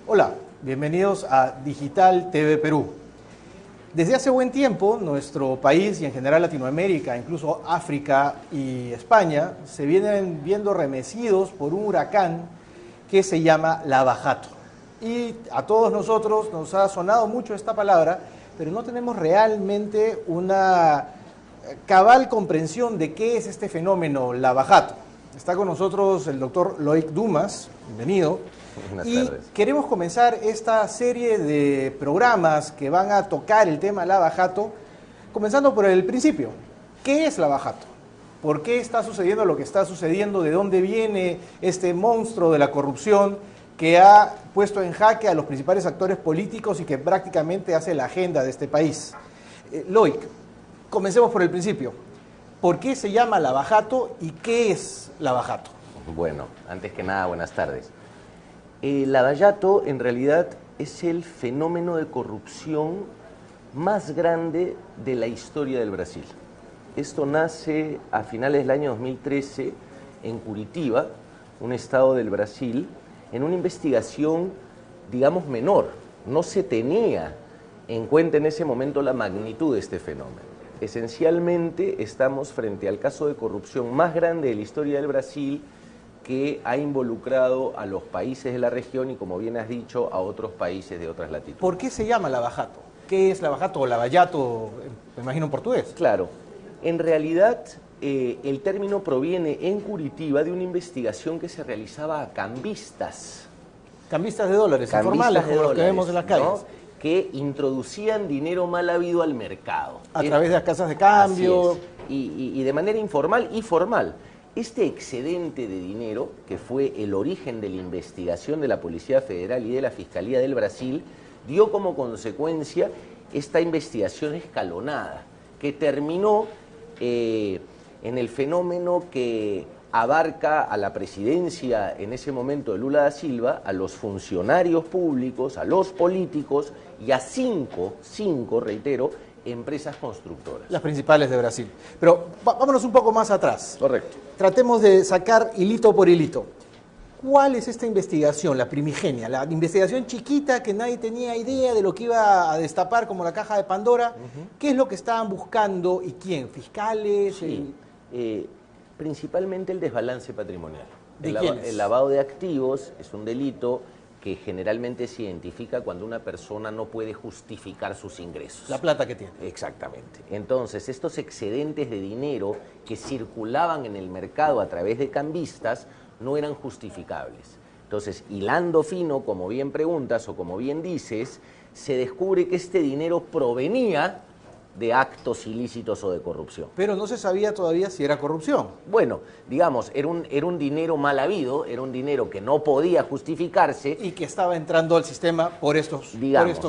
Hola, bienvenidos a Digital TV Perú. Desde hace buen tiempo, nuestro país y en general Latinoamérica, incluso África y España, se vienen viendo remecidos por un huracán que se llama Lavajato. Y a todos nosotros nos ha sonado mucho esta palabra, pero no tenemos realmente una cabal comprensión de qué es este fenómeno Lavajato. Está con nosotros el doctor Loic Dumas, bienvenido. Buenas Y tardes. queremos comenzar esta serie de programas que van a tocar el tema Lavajato, comenzando por el principio. ¿Qué es Lavajato? ¿Por qué está sucediendo lo que está sucediendo? ¿De dónde viene este monstruo de la corrupción que ha puesto en jaque a los principales actores políticos y que prácticamente hace la agenda de este país? Loic, comencemos por el principio. ¿Por qué se llama Lavajato y qué es Lavajato? Bueno, antes que nada, buenas tardes. Lavajato en realidad es el fenómeno de corrupción más grande de la historia del Brasil. Esto nace a finales del año 2013 en Curitiba, un estado del Brasil, en una investigación, digamos, menor. No se tenía en cuenta en ese momento la magnitud de este fenómeno. Esencialmente estamos frente al caso de corrupción más grande de la historia del Brasil, que ha involucrado a los países de la región y, como bien has dicho, a otros países de otras latitudes. ¿Por qué se llama Lavajato? ¿Qué es Lavajato o Lavallato, me imagino en portugués? Claro, en realidad el término proviene en Curitiba de una investigación que se realizaba a cambistas. Cambistas de dólares, Cambistas informales, de como los que dólares, vemos en las calles. ¿no? Que introducían dinero mal habido al mercado. A través de las casas de cambio. Así es. Y de manera informal y formal. Este excedente de dinero, que fue el origen de la investigación de la Policía Federal y de la Fiscalía del Brasil, dio como consecuencia esta investigación escalonada, que terminó en el fenómeno que abarca a la presidencia en ese momento de Lula da Silva, a los funcionarios públicos, a los políticos y a cinco, reitero, empresas constructoras. Las principales de Brasil. Pero vámonos un poco más atrás. Correcto. Tratemos de sacar hilito por hilito. ¿Cuál es esta investigación, la primigenia? La investigación chiquita que nadie tenía idea de lo que iba a destapar como la caja de Pandora. ¿Qué es lo que estaban buscando y quién? ¿Fiscales? Sí, principalmente el desbalance patrimonial. ¿De quiénes? El lavado de activos es un delito que generalmente se identifica cuando una persona no puede justificar sus ingresos. La plata que tiene. Exactamente. Entonces, estos excedentes de dinero que circulaban en el mercado a través de cambistas no eran justificables. Entonces, hilando fino, como bien preguntas o como bien dices, se descubre que este dinero provenía de actos ilícitos o de corrupción. Pero no se sabía todavía si era corrupción. Bueno, digamos, era un dinero mal habido, era un dinero que no podía justificarse. Y que estaba entrando al sistema por estos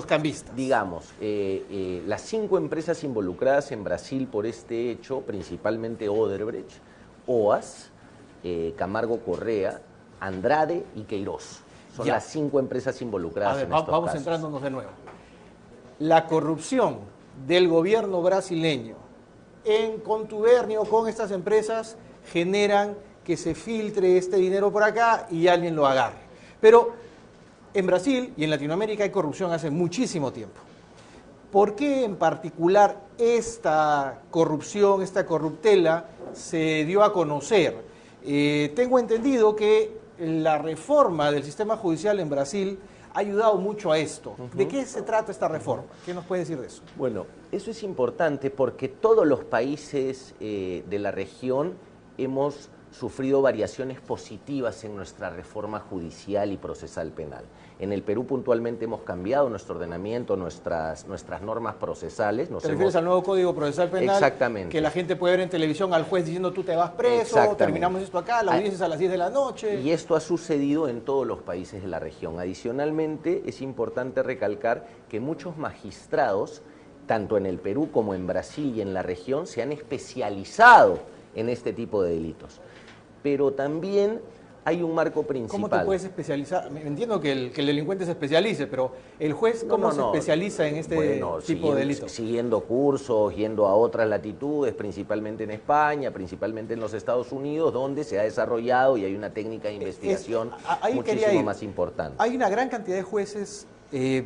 cambistas. Digamos, las 5 empresas involucradas en Brasil por este hecho, principalmente Odebrecht, OAS, Camargo Correa, Andrade y Queiroz. Son las 5 empresas involucradas en estos casos. Vamos centrándonos de nuevo. La corrupción del gobierno brasileño en contubernio con estas empresas generan que se filtre este dinero por acá y alguien lo agarre. Pero en Brasil y en Latinoamérica hay corrupción hace muchísimo tiempo. ¿Por qué en particular esta corrupción, esta corruptela se dio a conocer? Tengo entendido que la reforma del sistema judicial en Brasil ha ayudado mucho a esto. ¿De qué se trata esta reforma? ¿Qué nos puede decir de eso? Bueno, eso es importante porque todos los países de la región hemos sufrido variaciones positivas en nuestra reforma judicial y procesal penal. En el Perú puntualmente hemos cambiado nuestro ordenamiento, nuestras normas procesales. ¿Te refieres al nuevo Código Procesal Penal? Exactamente. Que la gente puede ver en televisión al juez diciendo tú te vas preso, terminamos esto acá, la audiencia es a las 10 de la noche. Y esto ha sucedido en todos los países de la región. Adicionalmente, es importante recalcar que muchos magistrados, tanto en el Perú como en Brasil y en la región, se han especializado en este tipo de delitos. Pero también hay un marco principal. ¿Cómo te puedes especializar? Entiendo que el delincuente se especialice, pero el juez, ¿cómo se especializa en este tipo de delitos? Siguiendo cursos, yendo a otras latitudes, principalmente en España, principalmente en los Estados Unidos, donde se ha desarrollado y hay una técnica de investigación muchísimo más importante. Hay una gran cantidad de jueces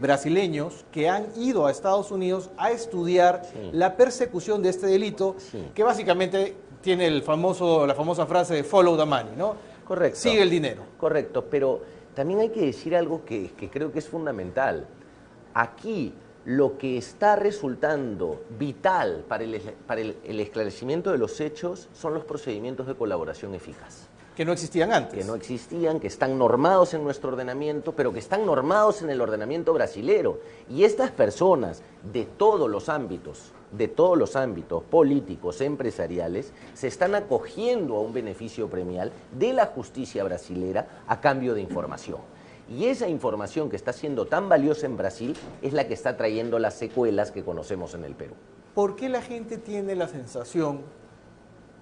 brasileños que han ido a Estados Unidos a estudiar la persecución de este delito, que básicamente tiene la famosa frase de follow the money, ¿no? Correcto. Sigue el dinero. Correcto, pero también hay que decir algo que creo que es fundamental. Aquí lo que está resultando vital para el esclarecimiento de los hechos son los procedimientos de colaboración eficaz. Que no existían antes. Que no existían, que están normados en nuestro ordenamiento, pero que están normados en el ordenamiento brasilero. Y estas personas de todos los ámbitos políticos, empresariales, se están acogiendo a un beneficio premial de la justicia brasilera a cambio de información. Y esa información que está siendo tan valiosa en Brasil es la que está trayendo las secuelas que conocemos en el Perú. ¿Por qué la gente tiene la sensación,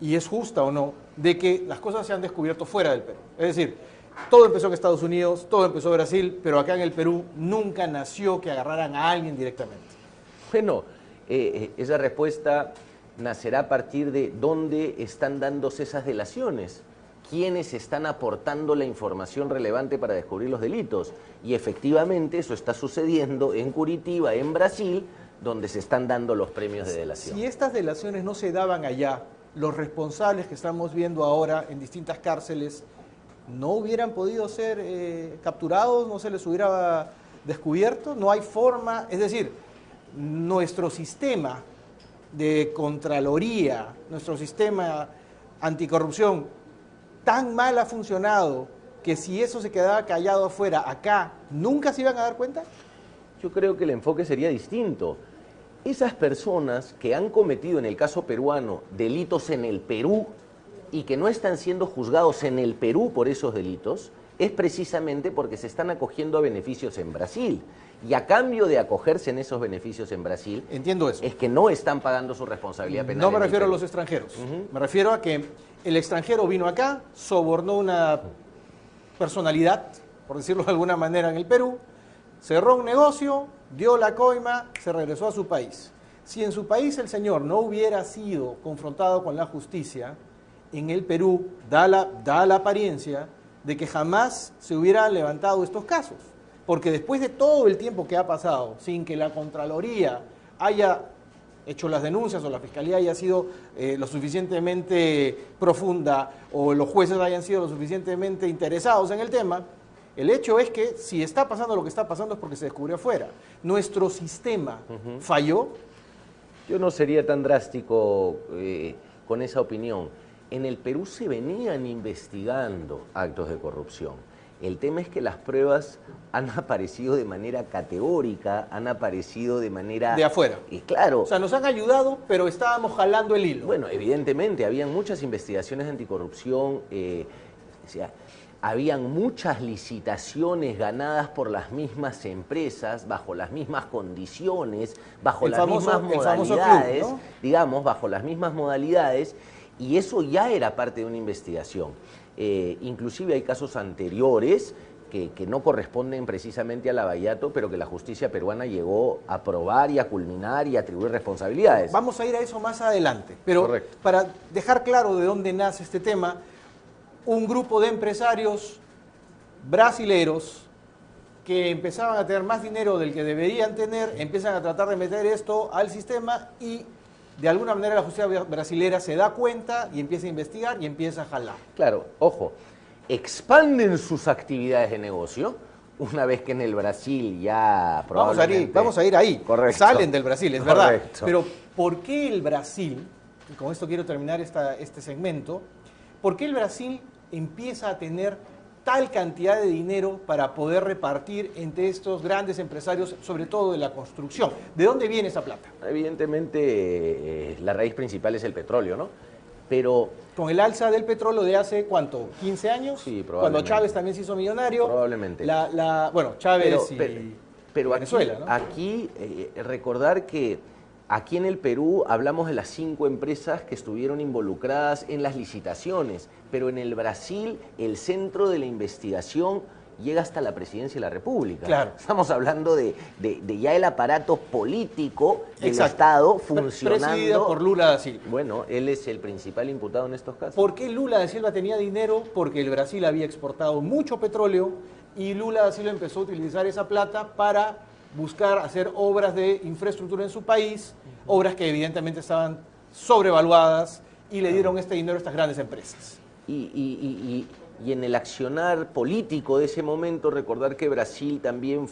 y es justa o no, de que las cosas se han descubierto fuera del Perú? Es decir, todo empezó en Estados Unidos, todo empezó en Brasil, pero acá en el Perú nunca nació que agarraran a alguien directamente. Bueno, esa respuesta nacerá a partir de dónde están dándose esas delaciones, quiénes están aportando la información relevante para descubrir los delitos. Y efectivamente eso está sucediendo en Curitiba, en Brasil, donde se están dando los premios de delación. Si estas delaciones no se daban allá, los responsables que estamos viendo ahora en distintas cárceles no hubieran podido ser capturados, no se les hubiera descubierto, no hay forma, es decir, nuestro sistema de Contraloría, nuestro sistema anticorrupción, tan mal ha funcionado que si eso se quedaba callado afuera, acá, ¿nunca se iban a dar cuenta? Yo creo que el enfoque sería distinto. Esas personas que han cometido, en el caso peruano, delitos en el Perú y que no están siendo juzgados en el Perú por esos delitos, es precisamente porque se están acogiendo a beneficios en Brasil. Y a cambio de acogerse en esos beneficios en Brasil, entiendo eso, es que no están pagando su responsabilidad penal. No me refiero a los extranjeros, me refiero a que el extranjero vino acá, sobornó una personalidad, por decirlo de alguna manera, en el Perú, cerró un negocio, dio la coima, se regresó a su país. Si en su país el señor no hubiera sido confrontado con la justicia, en el Perú da la apariencia de que jamás se hubieran levantado estos casos. Porque después de todo el tiempo que ha pasado, sin que la Contraloría haya hecho las denuncias o la Fiscalía haya sido lo suficientemente profunda o los jueces hayan sido lo suficientemente interesados en el tema, el hecho es que si está pasando lo que está pasando es porque se descubrió afuera. Nuestro sistema falló. Yo no sería tan drástico con esa opinión. En el Perú se venían investigando actos de corrupción. El tema es que las pruebas han aparecido de manera categórica, han aparecido de manera... De afuera. Claro. O sea, nos han ayudado, pero estábamos jalando el hilo. Bueno, evidentemente, habían muchas investigaciones de anticorrupción, habían muchas licitaciones ganadas por las mismas empresas, bajo las mismas condiciones, bajo las mismas modalidades, club, ¿no? Digamos, bajo las mismas modalidades, y eso ya era parte de una investigación. Inclusive hay casos anteriores que no corresponden precisamente a Lavallato, pero que la justicia peruana llegó a probar y a culminar y a atribuir responsabilidades. Vamos a ir a eso más adelante, pero correcto, para dejar claro de dónde nace este tema, un grupo de empresarios brasileros que empezaban a tener más dinero del que deberían tener, empiezan a tratar de meter esto al sistema y de alguna manera la justicia brasilera se da cuenta y empieza a investigar y empieza a jalar. Claro, ojo, expanden sus actividades de negocio una vez que en el Brasil ya probablemente... Vamos a ir ahí. Correcto. Salen del Brasil, es verdad. Correcto. Pero ¿por qué el Brasil, y con esto quiero terminar este segmento, por qué el Brasil empieza a tener tal cantidad de dinero para poder repartir entre estos grandes empresarios, sobre todo de la construcción? ¿De dónde viene esa plata? Evidentemente, la raíz principal es el petróleo, ¿no? Pero... Con el alza del petróleo de hace, ¿cuánto? ¿15 años? Sí, probablemente. Cuando Chávez también se hizo millonario. Probablemente. Bueno, Chávez pero Venezuela, aquí, ¿no? Aquí recordar que aquí en el Perú hablamos de las 5 empresas que estuvieron involucradas en las licitaciones, pero en el Brasil el centro de la investigación llega hasta la Presidencia de la República. Claro. Estamos hablando de ya el aparato político del Exacto. Estado funcionando. Presidida por Lula da Silva. Bueno, él es el principal imputado en estos casos. ¿Por qué Lula da Silva tenía dinero? Porque el Brasil había exportado mucho petróleo y Lula da Silva empezó a utilizar esa plata para buscar hacer obras de infraestructura en su país, obras que evidentemente estaban sobrevaluadas y le dieron este dinero a estas grandes empresas. Y en el accionar político de ese momento, recordar que Brasil también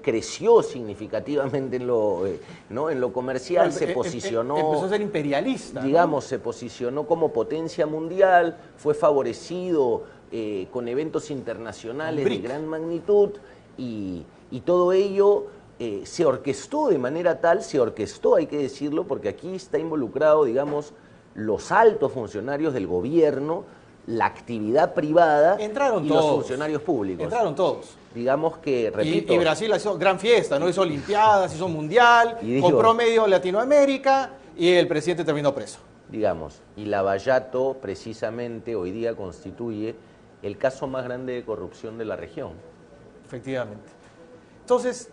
creció significativamente en lo comercial, se posicionó... Empezó a ser imperialista. Digamos, ¿no? Se posicionó como potencia mundial, fue favorecido con eventos internacionales de gran magnitud y todo ello se orquestó de manera tal, hay que decirlo, porque aquí está involucrado, digamos, los altos funcionarios del gobierno, la actividad privada Entraron y todos. Los funcionarios públicos. Entraron todos. Digamos que, repito... Y Brasil hizo gran fiesta, ¿no? Hizo olimpiadas, hizo mundial, compró medio Latinoamérica y el presidente terminó preso. Digamos, y Lavallato precisamente hoy día constituye el caso más grande de corrupción de la región. Efectivamente. Entonces,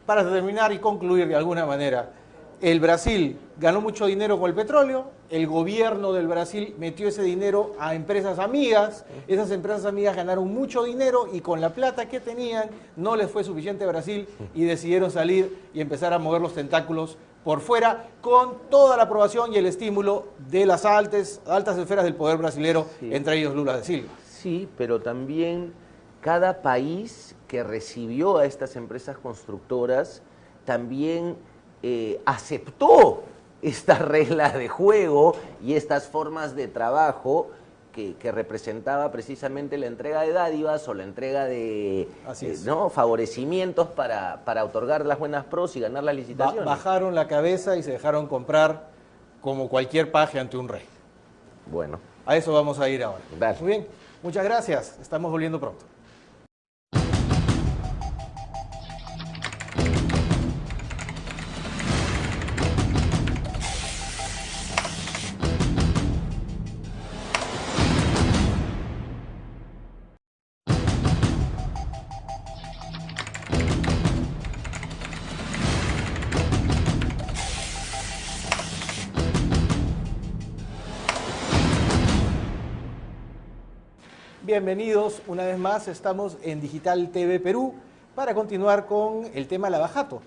para terminar y concluir de alguna manera, el Brasil ganó mucho dinero con el petróleo, el gobierno del Brasil metió ese dinero a empresas amigas, esas empresas amigas ganaron mucho dinero y con la plata que tenían no les fue suficiente a Brasil y decidieron salir y empezar a mover los tentáculos por fuera con toda la aprobación y el estímulo de las altas esferas del poder brasilero, entre ellos Lula da Silva. Sí, pero también cada país que recibió a estas empresas constructoras también aceptó estas reglas de juego y estas formas de trabajo que representaba precisamente la entrega de dádivas o la entrega de favorecimientos para otorgar las buenas pros y ganar las licitaciones. Bajaron la cabeza y se dejaron comprar como cualquier paje ante un rey. Bueno. A eso vamos a ir ahora. Dale. Muy bien, muchas gracias. Estamos volviendo pronto. Bienvenidos una vez más, estamos en Digital TV Perú para continuar con el tema Lavajato.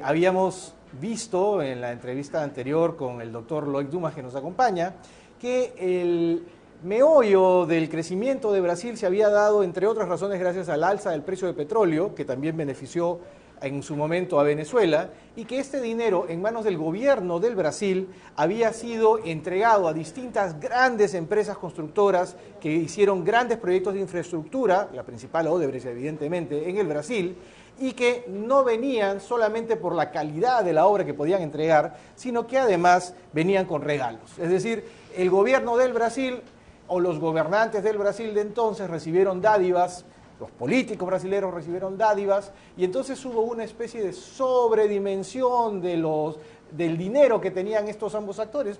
Habíamos visto en la entrevista anterior con el doctor Loic Dumas que nos acompaña que el meollo del crecimiento de Brasil se había dado, entre otras razones, gracias al alza del precio de petróleo, que también benefició en su momento a Venezuela, y que este dinero en manos del gobierno del Brasil había sido entregado a distintas grandes empresas constructoras que hicieron grandes proyectos de infraestructura, la principal Odebrecht evidentemente, en el Brasil, y que no venían solamente por la calidad de la obra que podían entregar, sino que además venían con regalos. Es decir, el gobierno del Brasil o los gobernantes del Brasil de entonces recibieron dádivas, los políticos brasileños recibieron dádivas y entonces hubo una especie de sobredimensión del dinero que tenían estos dos actores.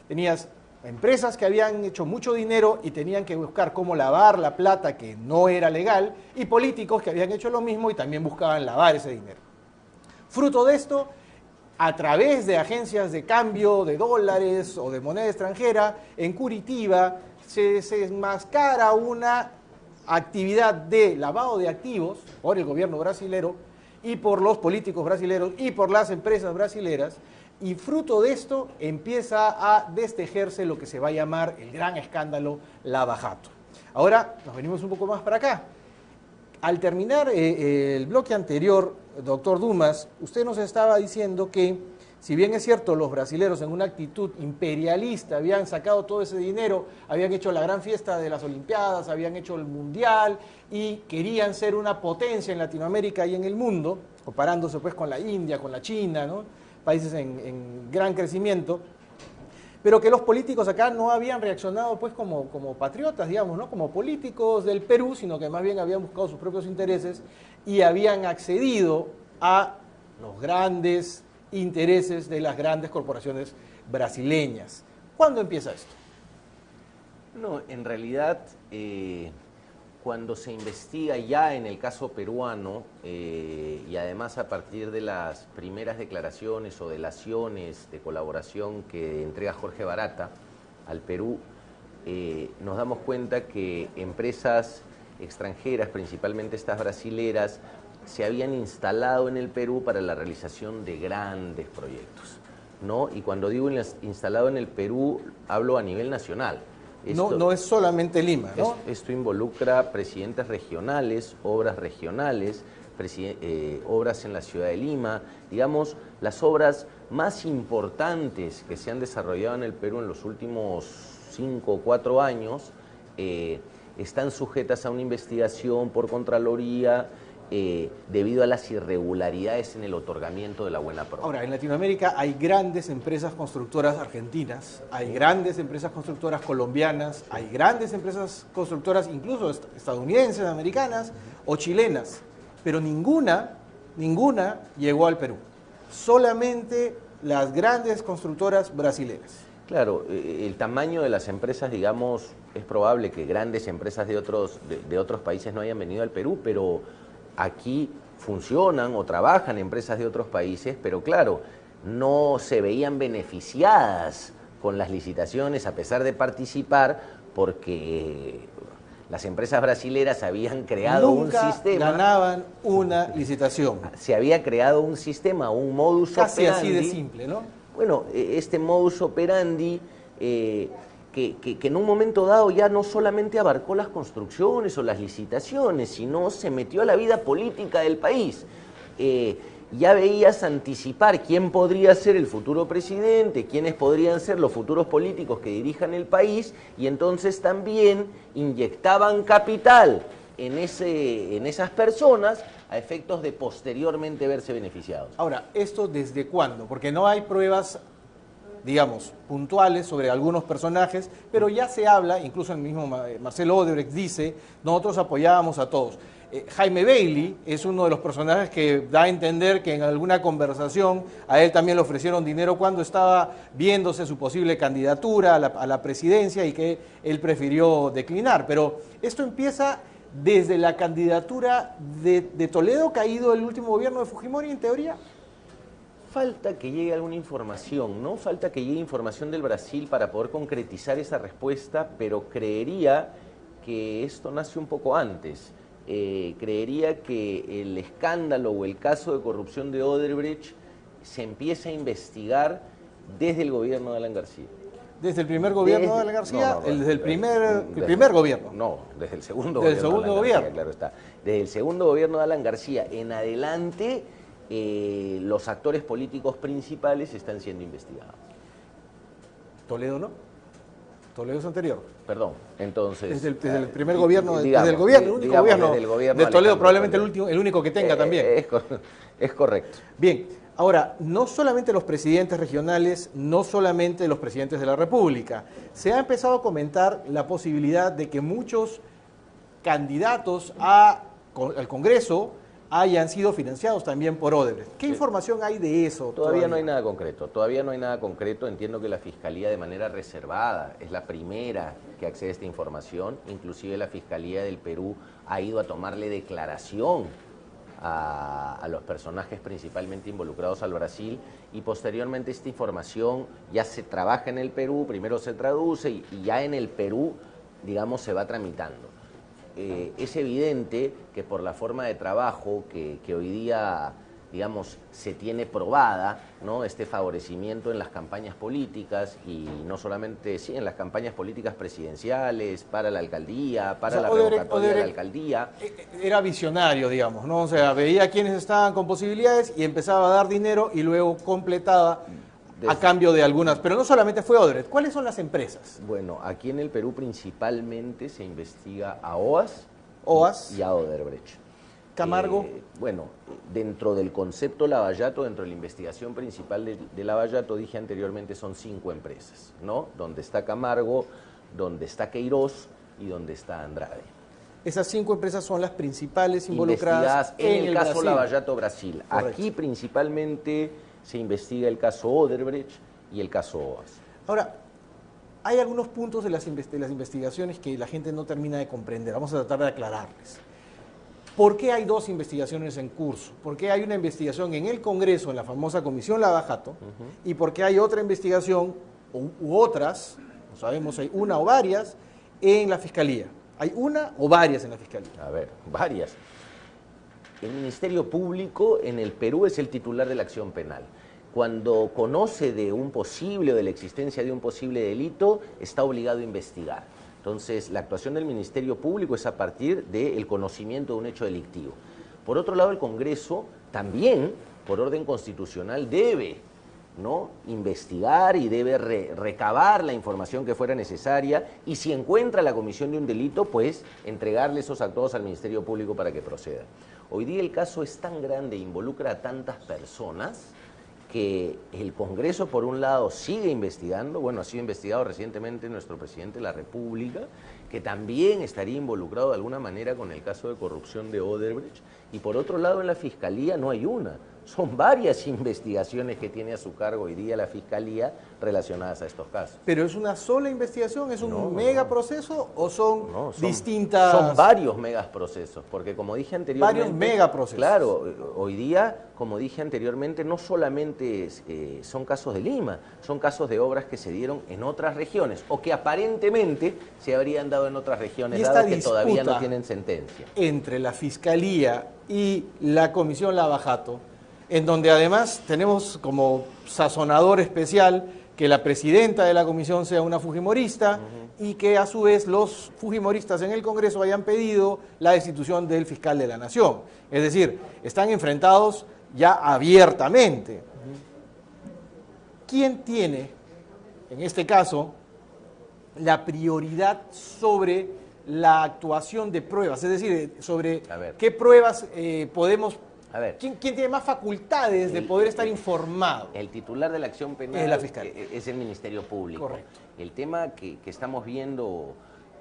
Tenías empresas que habían hecho mucho dinero y tenían que buscar cómo lavar la plata que no era legal y políticos que habían hecho lo mismo y también buscaban lavar ese dinero. Fruto de esto, a través de agencias de cambio de dólares o de moneda extranjera, en Curitiba se enmascara una actividad de lavado de activos por el gobierno brasilero y por los políticos brasileros y por las empresas brasileras, y fruto de esto empieza a destejerse lo que se va a llamar el gran escándalo Lavajato. Ahora nos venimos un poco más para acá. Al terminar el bloque anterior, doctor Dumas, usted nos estaba diciendo que si bien es cierto, los brasileros en una actitud imperialista habían sacado todo ese dinero, habían hecho la gran fiesta de las Olimpiadas, habían hecho el Mundial y querían ser una potencia en Latinoamérica y en el mundo, comparándose pues con la India, con la China, ¿no? Países en gran crecimiento, pero que los políticos acá no habían reaccionado pues como patriotas, digamos, ¿no? Como políticos del Perú, sino que más bien habían buscado sus propios intereses y habían accedido a los grandes intereses de las grandes corporaciones brasileñas. ¿Cuándo empieza esto? No, en realidad, cuando se investiga ya en el caso peruano, y además a partir de las primeras declaraciones o delaciones de colaboración que entrega Jorge Barata al Perú, nos damos cuenta que empresas extranjeras, principalmente estas brasileras, se habían instalado en el Perú para la realización de grandes proyectos, ¿no? Y cuando digo instalado en el Perú, hablo a nivel nacional. No es solamente Lima, ¿no? Esto involucra presidentes regionales, obras regionales, obras en la ciudad de Lima. Digamos, las obras más importantes que se han desarrollado en el Perú en los últimos 5 o 4 años están sujetas a una investigación por Contraloría debido a las irregularidades en el otorgamiento de la buena prova. Ahora, en Latinoamérica hay grandes empresas constructoras argentinas, hay grandes empresas constructoras colombianas, hay grandes empresas constructoras incluso estadounidenses, americanas o chilenas, pero ninguna llegó al Perú. Solamente las grandes constructoras brasileñas. Claro, el tamaño de las empresas, digamos, es probable que grandes empresas de otros países no hayan venido al Perú, pero aquí funcionan o trabajan empresas de otros países, pero claro, no se veían beneficiadas con las licitaciones a pesar de participar, porque las empresas brasileras habían creado un sistema. Ganaban una licitación. Se había creado un sistema, un modus operandi. Casi así de simple, ¿no? Bueno, este modus operandi que en un momento dado ya no solamente abarcó las construcciones o las licitaciones, sino se metió a la vida política del país. Ya veías anticipar quién podría ser el futuro presidente, quiénes podrían ser los futuros políticos que dirijan el país, y entonces también inyectaban capital en esas personas a efectos de posteriormente verse beneficiados. Ahora, ¿esto desde cuándo? Porque no hay pruebas, digamos, puntuales sobre algunos personajes, pero ya se habla, incluso el mismo Marcelo Odebrecht dice, nosotros apoyábamos a todos. Jaime Bailey es uno de los personajes que da a entender que en alguna conversación a él también le ofrecieron dinero cuando estaba viéndose su posible candidatura a la presidencia y que él prefirió declinar. Pero esto empieza desde la candidatura de Toledo, caído el último gobierno de Fujimori, en teoría. Falta que llegue alguna información, ¿no? Falta que llegue información del Brasil para poder concretizar esa respuesta, pero creería que esto nace un poco antes. Creería que el escándalo o el caso de corrupción de Odebrecht se empieza a investigar desde el gobierno de Alan García. ¿Desde el primer gobierno de Alan García? ¿Desde el primer gobierno? No, desde el segundo gobierno. ¿Desde el segundo gobierno? García, claro está. Desde el segundo gobierno de Alan García en adelante, los actores políticos principales están siendo investigados. ¿Toledo no? Toledo es anterior. Perdón, entonces... Desde el primer gobierno, digamos, el único gobierno de Toledo, probablemente el único que tenga también. Es correcto. Bien, ahora, no solamente los presidentes regionales, no solamente los presidentes de la República, se ha empezado a comentar la posibilidad de que muchos candidatos al Congreso hayan sido financiados también por Odebrecht. ¿Qué información hay de eso? Todavía no hay nada concreto, entiendo que la Fiscalía de manera reservada es la primera que accede a esta información, inclusive la Fiscalía del Perú ha ido a tomarle declaración a los personajes principalmente involucrados al Brasil, y posteriormente esta información ya se trabaja en el Perú, primero se traduce y ya en el Perú, digamos, se va tramitando. Es evidente que por la forma de trabajo que hoy día, digamos, se tiene probada, ¿no? Este favorecimiento en las campañas políticas, y no solamente en las campañas políticas presidenciales, para la alcaldía, para la revocatoria de la alcaldía. Era visionario, digamos, ¿no? O sea, veía a quienes estaban con posibilidades y empezaba a dar dinero y luego completaba a cambio de algunas, pero no solamente fue Odebrecht. ¿Cuáles son las empresas? Bueno, aquí en el Perú principalmente se investiga a OAS y a Odebrecht. Camargo. Bueno, dentro del concepto Lavallato, dentro de la investigación principal de Lavallato, dije anteriormente, son 5 empresas, ¿no? Donde está Camargo, donde está Queiroz y donde está Andrade. Esas 5 empresas son las principales involucradas en el caso Brasil. Lavallato Brasil. Correcto. Aquí principalmente se investiga el caso Odebrecht y el caso OAS. Ahora, hay algunos puntos de las investigaciones que la gente no termina de comprender. Vamos a tratar de aclararles. ¿Por qué hay dos investigaciones en curso? ¿Por qué hay una investigación en el Congreso, en la famosa Comisión Lavajato? ¿Y por qué hay otra investigación u otras, no sabemos si hay una o varias, en la Fiscalía? ¿Hay una o varias en la Fiscalía? A ver, varias. El Ministerio Público en el Perú es el titular de la acción penal. Cuando conoce de un posible o de la existencia de un posible delito, está obligado a investigar. Entonces, la actuación del Ministerio Público es a partir del conocimiento de un hecho delictivo. Por otro lado, el Congreso también, por orden constitucional, debe, ¿no?, investigar y debe recabar la información que fuera necesaria y si encuentra la comisión de un delito, pues entregarle esos actos al Ministerio Público para que proceda. Hoy día el caso es tan grande e involucra a tantas personas que el Congreso, por un lado, sigue investigando, bueno, ha sido investigado recientemente nuestro presidente de la República, que también estaría involucrado de alguna manera con el caso de corrupción de Odebrecht, y por otro lado en la Fiscalía no hay una, son varias investigaciones que tiene a su cargo hoy día la Fiscalía relacionadas a estos casos. ¿Pero es una sola investigación? ¿Es un megaproceso o son distintas...? Son varios megaprocesos, porque como dije anteriormente... Varios megaprocesos. Claro, hoy día, como dije anteriormente, no solamente son casos de Lima, son casos de obras que se dieron en otras regiones, o que aparentemente se habrían dado en otras regiones, dado que todavía no tienen sentencia. Entre la Fiscalía y la Comisión Lavajato, en donde además tenemos como sazonador especial que la presidenta de la comisión sea una fujimorista y que a su vez los fujimoristas en el Congreso hayan pedido la destitución del fiscal de la Nación. Es decir, están enfrentados ya abiertamente. ¿Quién tiene, en este caso, la prioridad sobre la actuación de pruebas? Es decir, sobre qué pruebas podemos... A ver, ¿Quién tiene más facultades de poder estar informado? El titular de la acción penal es la Fiscalía. Es el Ministerio Público. Correcto. El tema que estamos viendo,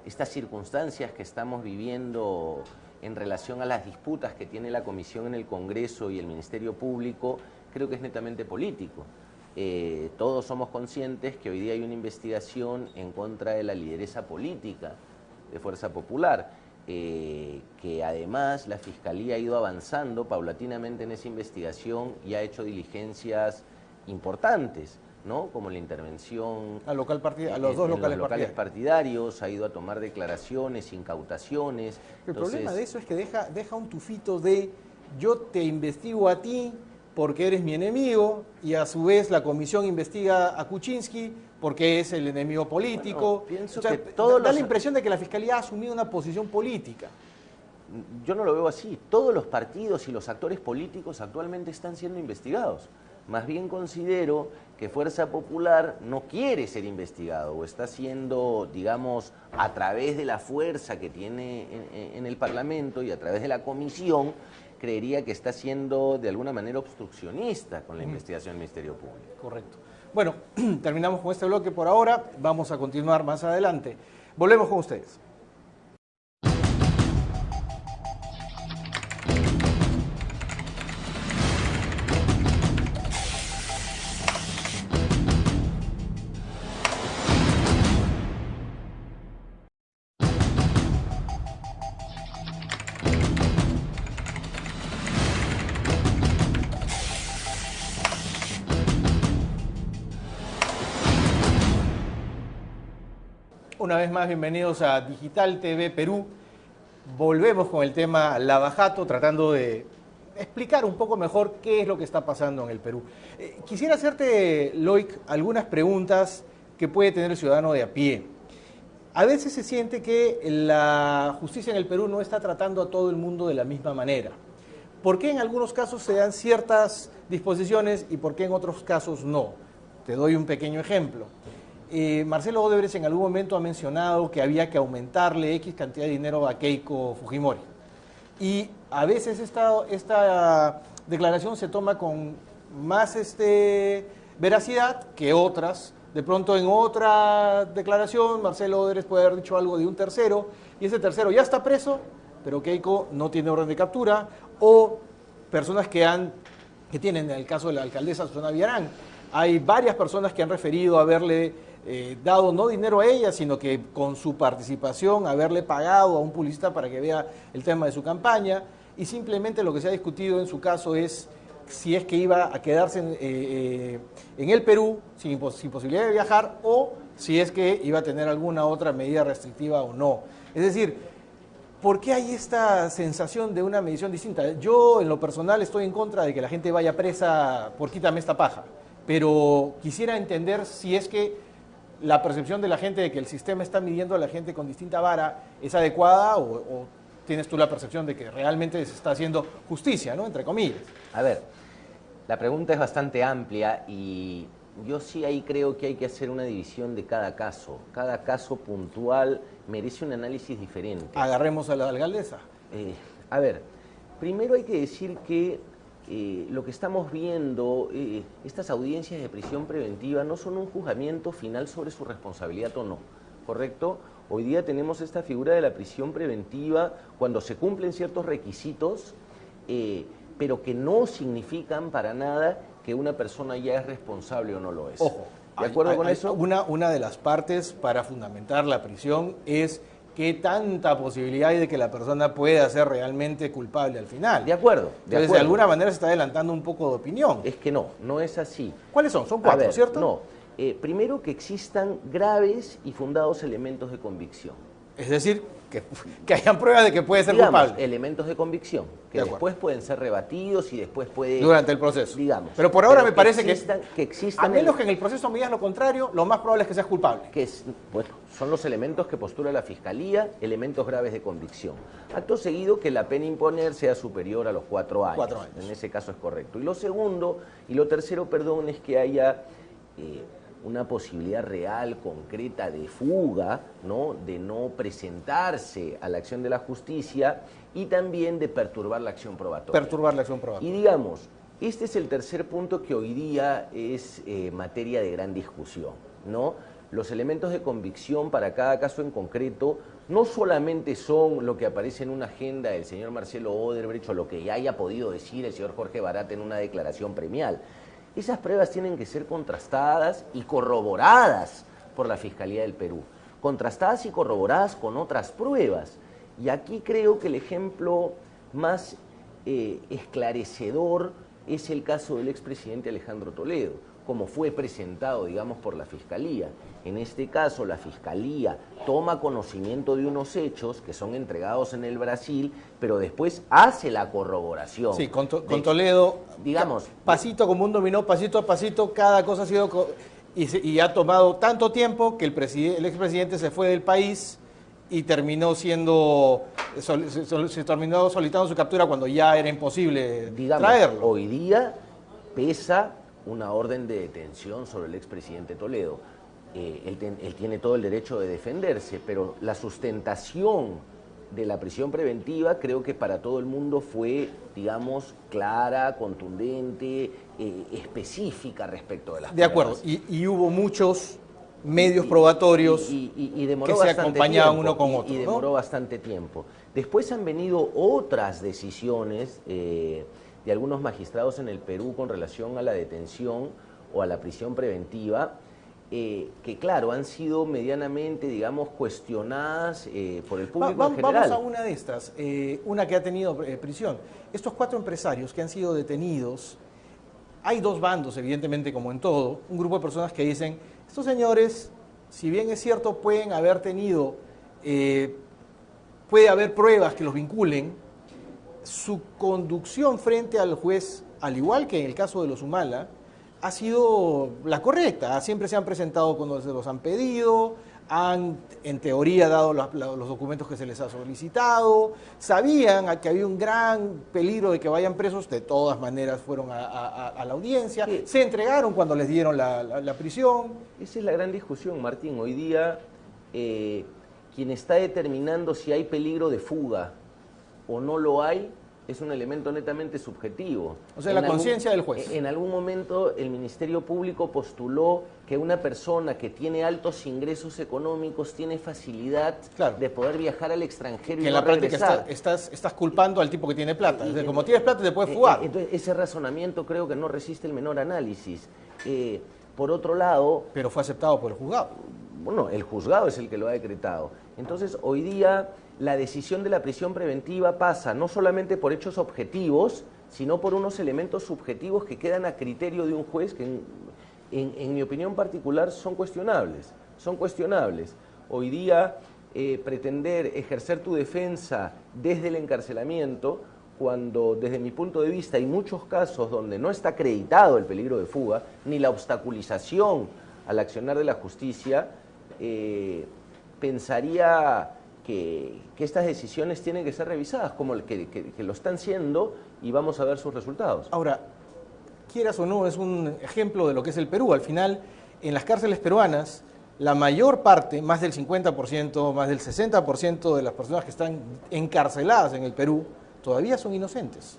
estas circunstancias que estamos viviendo en relación a las disputas que tiene la Comisión en el Congreso y el Ministerio Público, creo que es netamente político. Todos somos conscientes que hoy día hay una investigación en contra de la lideresa política de Fuerza Popular. Que además la Fiscalía ha ido avanzando paulatinamente en esa investigación y ha hecho diligencias importantes, ¿no?, como la intervención a los dos locales partidarios, ha ido a tomar declaraciones, incautaciones. El problema de eso es que deja un tufito de yo te investigo a ti porque eres mi enemigo y a su vez la comisión investiga a Kuczynski porque es el enemigo político. Bueno, pienso que da la impresión de que la Fiscalía ha asumido una posición política. Yo no lo veo así. Todos los partidos y los actores políticos actualmente están siendo investigados. Más bien considero que Fuerza Popular no quiere ser investigado o está siendo, digamos, a través de la fuerza que tiene en el Parlamento y a través de la comisión, creería que está siendo de alguna manera obstruccionista con la investigación del Ministerio Público. Correcto. Bueno, terminamos con este bloque por ahora, vamos a continuar más adelante. Volvemos con ustedes. Una vez más, bienvenidos a Digital TV Perú. Volvemos con el tema Lavajato, tratando de explicar un poco mejor qué es lo que está pasando en el Perú. Quisiera hacerte, Loic, algunas preguntas que puede tener el ciudadano de a pie. A veces se siente que la justicia en el Perú no está tratando a todo el mundo de la misma manera. ¿Por qué en algunos casos se dan ciertas disposiciones y por qué en otros casos no? Te doy un pequeño ejemplo. Marcelo Odebrecht en algún momento ha mencionado que había que aumentarle X cantidad de dinero a Keiko Fujimori. Y a veces esta declaración se toma con más veracidad que otras. De pronto en otra declaración Marcelo Odebrecht puede haber dicho algo de un tercero y ese tercero ya está preso, pero Keiko no tiene orden de captura, o personas que han que tienen en el caso de la alcaldesa Susana Villarán. Hay varias personas que han referido haberle dado no dinero a ella, sino que con su participación haberle pagado a un publicista para que vea el tema de su campaña, y simplemente lo que se ha discutido en su caso es si es que iba a quedarse en el Perú sin posibilidad de viajar, o si es que iba a tener alguna otra medida restrictiva o no. Es decir, ¿por qué hay esta sensación de una medición distinta? Yo, en lo personal, estoy en contra de que la gente vaya presa por quítame esta paja, pero quisiera entender si es que la percepción de la gente de que el sistema está midiendo a la gente con distinta vara es adecuada, o tienes tú la percepción de que realmente se está haciendo justicia, ¿no?, entre comillas. A ver, la pregunta es bastante amplia y yo sí ahí creo que hay que hacer una división de cada caso. Cada caso puntual merece un análisis diferente. Agarremos a la alcaldesa. A ver, primero hay que decir que lo que estamos viendo, estas audiencias de prisión preventiva no son un juzgamiento final sobre su responsabilidad o no, ¿correcto? Hoy día tenemos esta figura de la prisión preventiva cuando se cumplen ciertos requisitos, pero que no significan para nada que una persona ya es responsable o no lo es. Ojo, ¿de acuerdo con eso? Una de las partes para fundamentar la prisión es qué tanta posibilidad hay de que la persona pueda ser realmente culpable al final. De acuerdo. Entonces, de alguna manera se está adelantando un poco de opinión. Es que no es así. ¿Cuáles son? Son 4, ¿cierto? No. Primero, que existan graves y fundados elementos de convicción. Es decir, que hayan pruebas de que puede ser culpable. Elementos de convicción, que después pueden ser rebatidos y después puede... Durante el proceso. Digamos. Pero por ahora me parece que existan... A menos que en el proceso me digas lo contrario, lo más probable es que seas culpable. Bueno, son los elementos que postula la Fiscalía, elementos graves de convicción. Acto seguido, que la pena a imponer sea superior a los 4 años. 4 años. En ese caso es correcto. Y lo segundo, y lo tercero, perdón, es que haya... una posibilidad real, concreta de fuga, ¿no?, de no presentarse a la acción de la justicia y también de perturbar la acción probatoria. Perturbar la acción probatoria. Y digamos, este es el tercer punto que hoy día es materia de gran discusión, ¿no? Los elementos de convicción para cada caso en concreto no solamente son lo que aparece en una agenda del señor Marcelo Odebrecht o lo que ya haya podido decir el señor Jorge Barat en una declaración premial. Esas pruebas tienen que ser contrastadas y corroboradas por la Fiscalía del Perú. Contrastadas y corroboradas con otras pruebas. Y aquí creo que el ejemplo más esclarecedor es el caso del expresidente Alejandro Toledo, como fue presentado, digamos, por la Fiscalía. En este caso, la Fiscalía toma conocimiento de unos hechos que son entregados en el Brasil, pero después hace la corroboración. Sí, con Toledo, digamos, pasito como un dominó, pasito a pasito, cada cosa ha sido... Y ha tomado tanto tiempo que el expresidente se fue del país y terminó siendo... se terminó solicitando su captura cuando ya era imposible, digamos, traerlo. Hoy día pesa una orden de detención sobre el expresidente Toledo. Él tiene todo el derecho de defenderse, pero la sustentación de la prisión preventiva creo que para todo el mundo fue, digamos, clara, contundente, específica respecto de las pruebas. De acuerdo, y hubo muchos medios probatorios y demoró que se acompañaban uno con otro. Y demoró bastante tiempo. Después han venido otras decisiones de algunos magistrados en el Perú con relación a la detención o a la prisión preventiva, que claro, han sido medianamente, digamos, cuestionadas por el público en general. Vamos a una de estas, una que ha tenido prisión. Estos 4 empresarios que han sido detenidos, hay 2 bandos, evidentemente, como en todo. Un grupo de personas que dicen, estos señores, si bien es cierto, pueden haber tenido, puede haber pruebas que los vinculen, su conducción frente al juez, al igual que en el caso de los Humala, ha sido la correcta. Siempre se han presentado cuando se los han pedido, han en teoría dado los documentos que se les ha solicitado, sabían que había un gran peligro de que vayan presos, de todas maneras fueron a la audiencia, sí. Se entregaron cuando les dieron la prisión. Esa es la gran discusión, Martín. Hoy día quien está determinando si hay peligro de fuga o no lo hay es un elemento netamente subjetivo. O sea, la conciencia del juez. En algún momento el Ministerio Público postuló que una persona que tiene altos ingresos económicos tiene facilidad de poder viajar al extranjero que y no regresar. En la práctica estás culpando al tipo que tiene plata. Es decir, como tienes plata te puedes fugar. Entonces, ese razonamiento creo que no resiste el menor análisis. Por otro lado... Pero fue aceptado por el juzgado. Bueno, el juzgado es el que lo ha decretado. Entonces, hoy día la decisión de la prisión preventiva pasa no solamente por hechos objetivos, sino por unos elementos subjetivos que quedan a criterio de un juez que, en mi opinión particular, son cuestionables. Son cuestionables. Hoy día, pretender ejercer tu defensa desde el encarcelamiento, cuando desde mi punto de vista hay muchos casos donde no está acreditado el peligro de fuga, ni la obstaculización al accionar de la justicia, pensaría que estas decisiones tienen que ser revisadas, como que lo están siendo, y vamos a ver sus resultados. Ahora, quieras o no, es un ejemplo de lo que es el Perú. Al final, en las cárceles peruanas, la mayor parte, más del 50%, más del 60% de las personas que están encarceladas en el Perú, todavía son inocentes.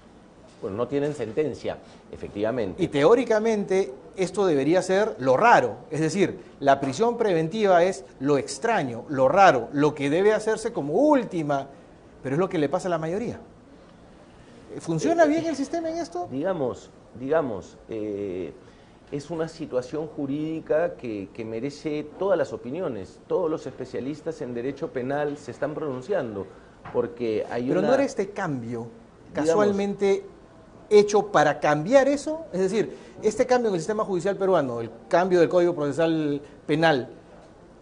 Bueno, no tienen sentencia, efectivamente. Y teóricamente esto debería ser lo raro, es decir, la prisión preventiva es lo extraño, lo raro, lo que debe hacerse como última, pero es lo que le pasa a la mayoría. ¿Funciona bien el sistema en esto? Digamos, es una situación jurídica que merece todas las opiniones. Todos los especialistas en derecho penal se están pronunciando, porque hay Pero no era este cambio casualmente hecho para cambiar eso, es decir, este cambio en el sistema judicial peruano, el cambio del Código Procesal Penal,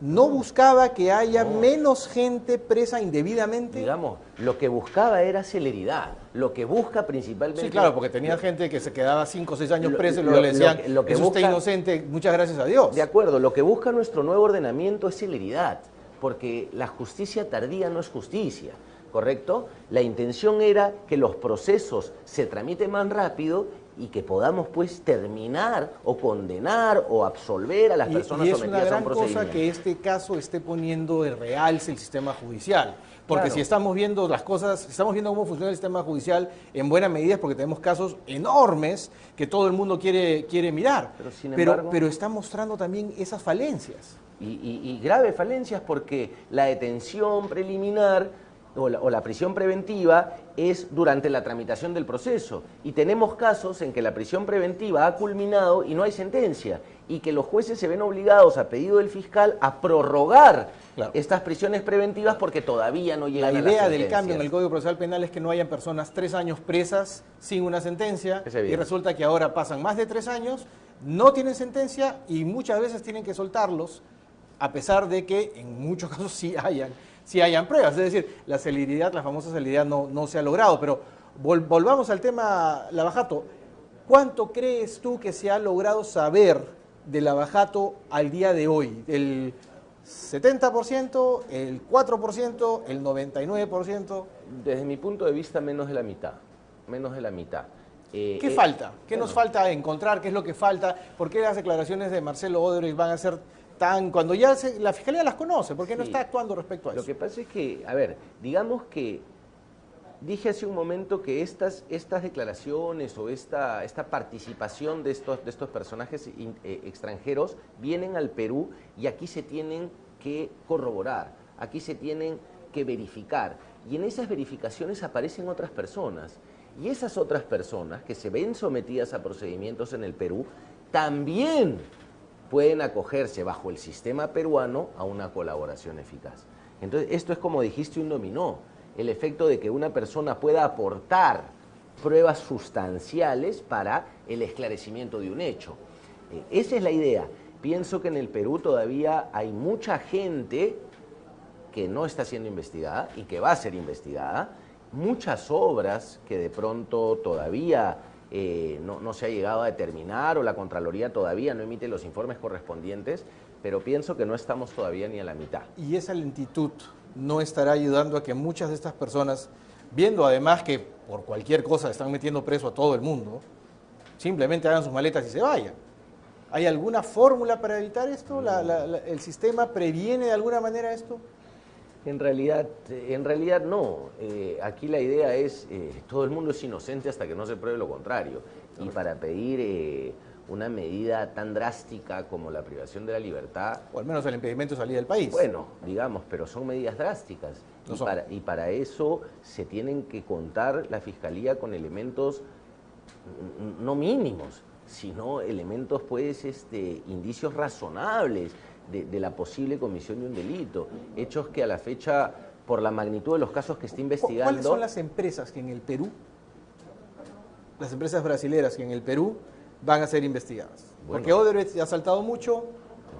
¿no buscaba que haya menos gente presa indebidamente? Digamos, lo que buscaba era celeridad, lo que busca principalmente... Sí, claro, porque tenía gente que se quedaba 5 o 6 años preso y luego le decían, es usted inocente, muchas gracias a Dios. De acuerdo, lo que busca nuestro nuevo ordenamiento es celeridad, porque la justicia tardía no es justicia. ¿Correcto? La intención era que los procesos se tramiten más rápido y que podamos pues terminar o condenar o absolver a las personas sometidas a un procedimiento. Y es una gran cosa que este caso esté poniendo de realce el sistema judicial. Porque claro, si estamos viendo las cosas, estamos viendo cómo funciona el sistema judicial en buena medida es porque tenemos casos enormes que todo el mundo quiere mirar. Pero, sin embargo, pero está mostrando también esas falencias. Y graves falencias, porque la detención preliminar o la prisión preventiva es durante la tramitación del proceso, y tenemos casos en que la prisión preventiva ha culminado y no hay sentencia, y que los jueces se ven obligados, a pedido del fiscal, a prorrogar estas prisiones preventivas porque todavía no llegan a las sentencias. La idea del cambio en el Código Procesal Penal es que no hayan personas 3 años presas sin una sentencia, y resulta que ahora pasan más de 3 años, no tienen sentencia y muchas veces tienen que soltarlos, a pesar de que en muchos casos sí hayan pruebas. Es decir, la celeridad, la famosa celeridad no se ha logrado. Pero volvamos al tema Lavajato. ¿Cuánto crees tú que se ha logrado saber de Lavajato al día de hoy? ¿El 70%, el 4%, el 99%? Desde mi punto de vista, menos de la mitad. Menos de la mitad. ¿Qué falta? ¿Qué nos falta encontrar? ¿Qué es lo que falta? ¿Por qué las declaraciones de Marcelo Odebrecht van a ser cuando ya la Fiscalía las conoce? ¿Por qué no está actuando respecto a eso? Lo que pasa es que, a ver, digamos que dije hace un momento que estas declaraciones o esta participación de estos personajes extranjeros vienen al Perú y aquí se tienen que corroborar, aquí se tienen que verificar, y en esas verificaciones aparecen otras personas, y esas otras personas que se ven sometidas a procedimientos en el Perú también pueden acogerse bajo el sistema peruano a una colaboración eficaz. Entonces, esto es, como dijiste, un dominó. El efecto de que una persona pueda aportar pruebas sustanciales para el esclarecimiento de un hecho. Esa es la idea. Pienso que en el Perú todavía hay mucha gente que no está siendo investigada y que va a ser investigada, muchas obras que de pronto todavía no se ha llegado a determinar, o la Contraloría todavía no emite los informes correspondientes, pero pienso que no estamos todavía ni a la mitad. Y esa lentitud no estará ayudando a que muchas de estas personas, viendo además que por cualquier cosa están metiendo preso a todo el mundo, simplemente hagan sus maletas y se vayan. ¿Hay alguna fórmula para evitar esto? ¿El sistema previene de alguna manera esto? En realidad no. Aquí la idea es, todo el mundo es inocente hasta que no se pruebe lo contrario. Y para pedir una medida tan drástica como la privación de la libertad... O al menos el impedimento de salir del país. Bueno, digamos, pero son medidas drásticas. No Y para eso se tienen que contar la Fiscalía con elementos no mínimos, sino elementos, pues, indicios razonables de la posible comisión de un delito. Hechos que a la fecha, por la magnitud de los casos que está investigando... ¿Cuáles son las empresas que en el Perú, las empresas brasileras que en el Perú van a ser investigadas? Bueno, porque Odebrecht ya ha saltado mucho.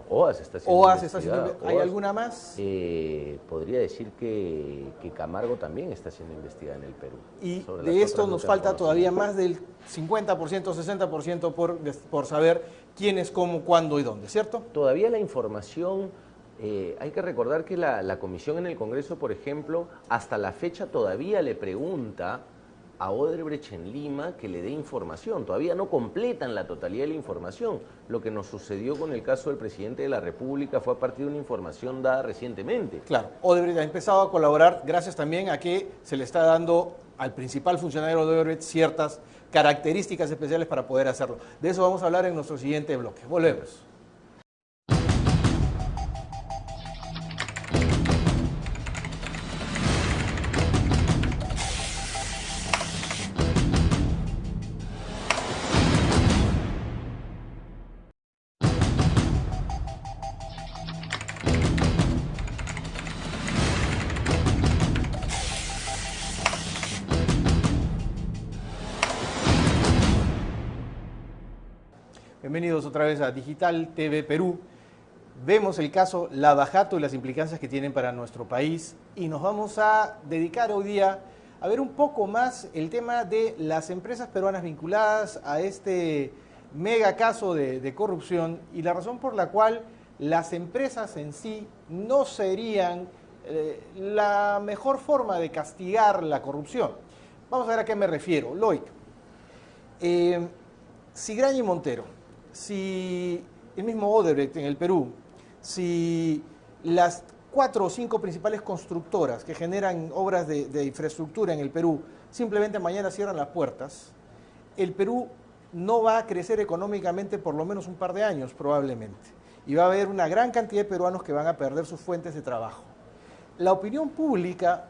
OAS está siendo investigada. ¿Hay alguna más? Podría decir que Camargo también está siendo investigada en el Perú. Y de esto nos falta todavía más del 50%, 60% por saber quién es, cómo, cuándo y dónde, ¿cierto? Todavía la información, hay que recordar que la comisión en el Congreso, por ejemplo, hasta la fecha todavía le pregunta a Odebrecht en Lima que le dé información. Todavía no completan la totalidad de la información. Lo que nos sucedió con el caso del presidente de la República fue a partir de una información dada recientemente. Claro, Odebrecht ha empezado a colaborar gracias también a que se le está dando al principal funcionario de Odebrecht ciertas características especiales para poder hacerlo. De eso vamos a hablar en nuestro siguiente bloque. Volvemos. Bienvenidos otra vez a Digital TV Perú. Vemos el caso Lava Jato y las implicancias que tienen para nuestro país y nos vamos a dedicar hoy día a ver un poco más el tema de las empresas peruanas vinculadas a este mega caso de corrupción y la razón por la cual las empresas en sí no serían la mejor forma de castigar la corrupción. Vamos a ver a qué me refiero. Loic, si Graña y Montero, si el mismo Odebrecht en el Perú, si las 4 o 5 principales constructoras que generan obras de infraestructura en el Perú simplemente mañana cierran las puertas, el Perú no va a crecer económicamente por lo menos un par de años probablemente. Y va a haber una gran cantidad de peruanos que van a perder sus fuentes de trabajo. La opinión pública,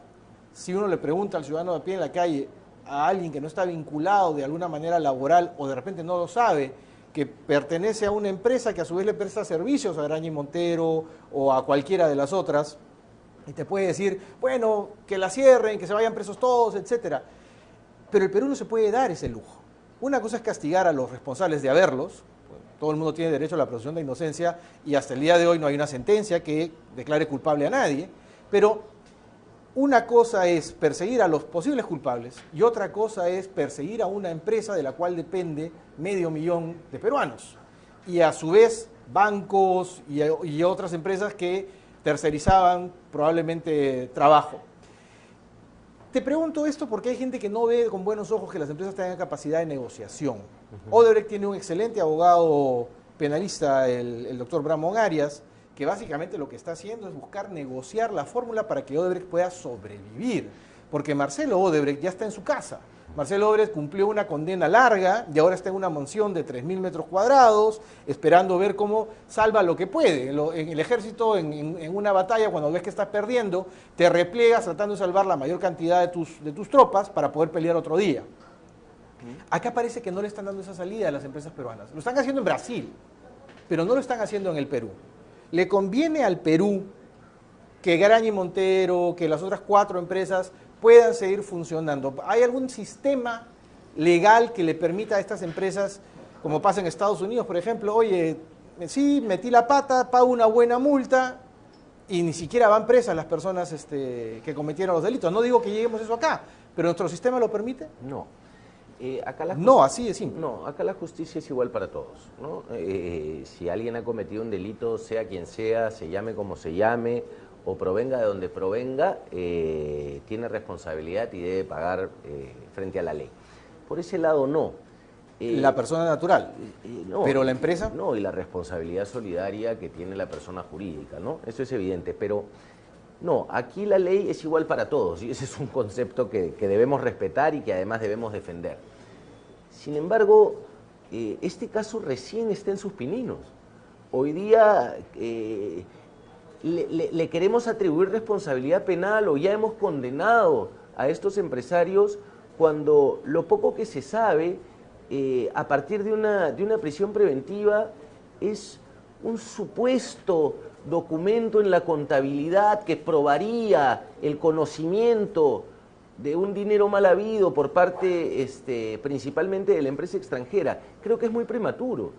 si uno le pregunta al ciudadano de a pie en la calle, a alguien que no está vinculado de alguna manera laboral o de repente no lo sabe, que pertenece a una empresa que a su vez le presta servicios a Graña y Montero o a cualquiera de las otras, y te puede decir, bueno, que la cierren, que se vayan presos todos, etcétera. Pero el Perú no se puede dar ese lujo. Una cosa es castigar a los responsables de haberlos, todo el mundo tiene derecho a la presunción de inocencia y hasta el día de hoy no hay una sentencia que declare culpable a nadie, pero una cosa es perseguir a los posibles culpables y otra cosa es perseguir a una empresa de la cual depende 500.000 de peruanos. Y a su vez bancos y otras empresas que tercerizaban probablemente trabajo. Te pregunto esto porque hay gente que no ve con buenos ojos que las empresas tengan capacidad de negociación. Odebrecht tiene un excelente abogado penalista, el doctor Bramón Arias, que básicamente lo que está haciendo es buscar negociar la fórmula para que Odebrecht pueda sobrevivir. Porque Marcelo Odebrecht ya está en su casa. Marcelo Odebrecht cumplió una condena larga y ahora está en una mansión de 3.000 metros cuadrados, esperando ver cómo salva lo que puede. En el ejército, en una batalla, cuando ves que estás perdiendo, te repliegas tratando de salvar la mayor cantidad de tus tropas para poder pelear otro día. Acá parece que no le están dando esa salida a las empresas peruanas. Lo están haciendo en Brasil, pero no lo están haciendo en el Perú. ¿Le conviene al Perú que Graña y Montero, que las otras 4 empresas puedan seguir funcionando? ¿Hay algún sistema legal que le permita a estas empresas, como pasa en Estados Unidos, por ejemplo, oye, sí, metí la pata, pago una buena multa y ni siquiera van presas las personas que cometieron los delitos? No digo que lleguemos a eso acá, pero ¿nuestro sistema lo permite? No. No, así de simple. No, acá la justicia es igual para todos, ¿no? Si alguien ha cometido un delito, sea quien sea, se llame como se llame, o provenga de donde provenga, tiene responsabilidad y debe pagar frente a la ley. Por ese lado, no. La persona natural, no, pero la empresa... No, y la responsabilidad solidaria que tiene la persona jurídica, ¿no? Eso es evidente, pero No, aquí la ley es igual para todos y ese es un concepto que debemos respetar y que además debemos defender. Sin embargo, este caso recién está en sus pininos. Hoy día le queremos atribuir responsabilidad penal o ya hemos condenado a estos empresarios cuando lo poco que se sabe a partir de una prisión preventiva es un supuesto documento en la contabilidad que probaría el conocimiento de un dinero mal habido por parte principalmente de la empresa extranjera. Creo que es muy prematuro.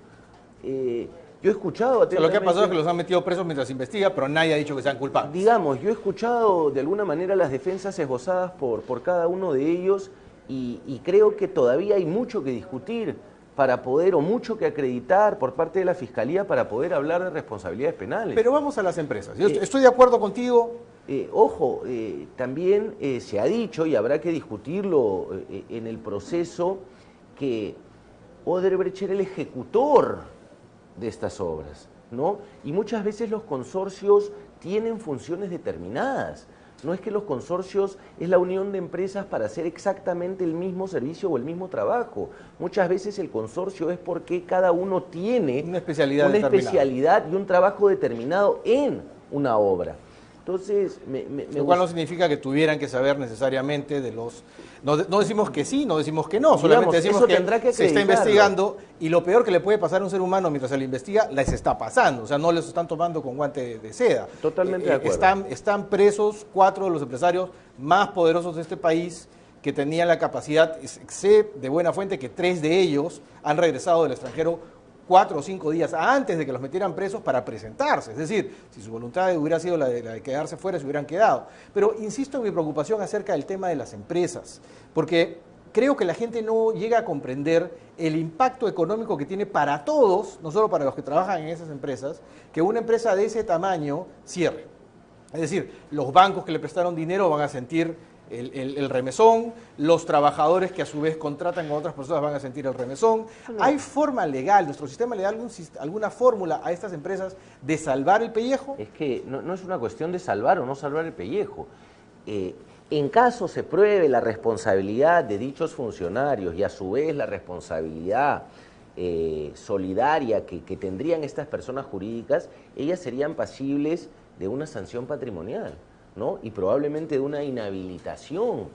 Yo he escuchado... Lo que ha pasado es que los han metido presos mientras se investiga, pero nadie ha dicho que sean culpables. Digamos, yo he escuchado de alguna manera las defensas esbozadas por cada uno de ellos y creo que todavía hay mucho que discutir para poder, o mucho que acreditar por parte de la Fiscalía para poder hablar de responsabilidades penales. Pero vamos a las empresas. Yo estoy de acuerdo contigo. Ojo, también se ha dicho, y habrá que discutirlo en el proceso, que Odebrecht era el ejecutor de estas obras, ¿no? Y muchas veces los consorcios tienen funciones determinadas. No es que los consorcios es la unión de empresas para hacer exactamente el mismo servicio o el mismo trabajo. Muchas veces el consorcio es porque cada uno tiene una especialidad y un trabajo determinado en una obra. Entonces, lo cual no significa que tuvieran que saber necesariamente de los... No decimos que sí, no decimos que no, solamente decimos que se está investigando y lo peor que le puede pasar a un ser humano mientras se le investiga, les está pasando, o sea, no les están tomando con guante de seda. Totalmente de acuerdo. Están presos 4 de los empresarios más poderosos de este país que tenían la capacidad, sé de buena fuente que 3 de ellos han regresado del extranjero 4 o 5 días antes de que los metieran presos para presentarse. Es decir, si su voluntad hubiera sido la de quedarse fuera, se hubieran quedado. Pero insisto en mi preocupación acerca del tema de las empresas, porque creo que la gente no llega a comprender el impacto económico que tiene para todos, no solo para los que trabajan en esas empresas, que una empresa de ese tamaño cierre. Es decir, los bancos que le prestaron dinero van a sentir el remesón, los trabajadores que a su vez contratan con otras personas van a sentir el remesón. ¿Hay forma legal, nuestro sistema le da alguna fórmula a estas empresas de salvar el pellejo? Es que no es una cuestión de salvar o no salvar el pellejo. En caso se pruebe la responsabilidad de dichos funcionarios y a su vez la responsabilidad solidaria que tendrían estas personas jurídicas, ellas serían pasibles de una sanción patrimonial, ¿no? Y probablemente de una inhabilitación,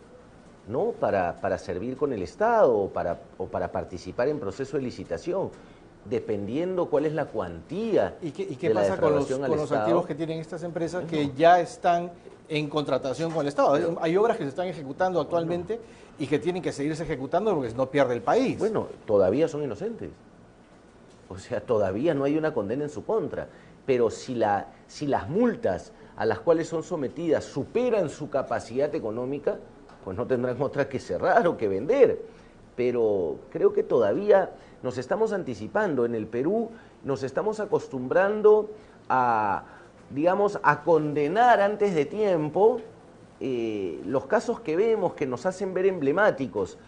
¿no? Para servir con el Estado o para participar en proceso de licitación, dependiendo cuál es la cuantía. ¿Y qué pasa con los activos que tienen estas empresas que ya están en contratación con el Estado? Hay obras que se están ejecutando actualmente y que tienen que seguirse ejecutando porque si no pierde el país. Bueno, todavía son inocentes. O sea, todavía no hay una condena en su contra. Pero si las multas a las cuales son sometidas superan su capacidad económica, pues no tendrán otra que cerrar o que vender. Pero creo que todavía nos estamos anticipando. En el Perú nos estamos acostumbrando a, digamos, a condenar antes de tiempo los casos que vemos, que nos hacen ver emblemáticos.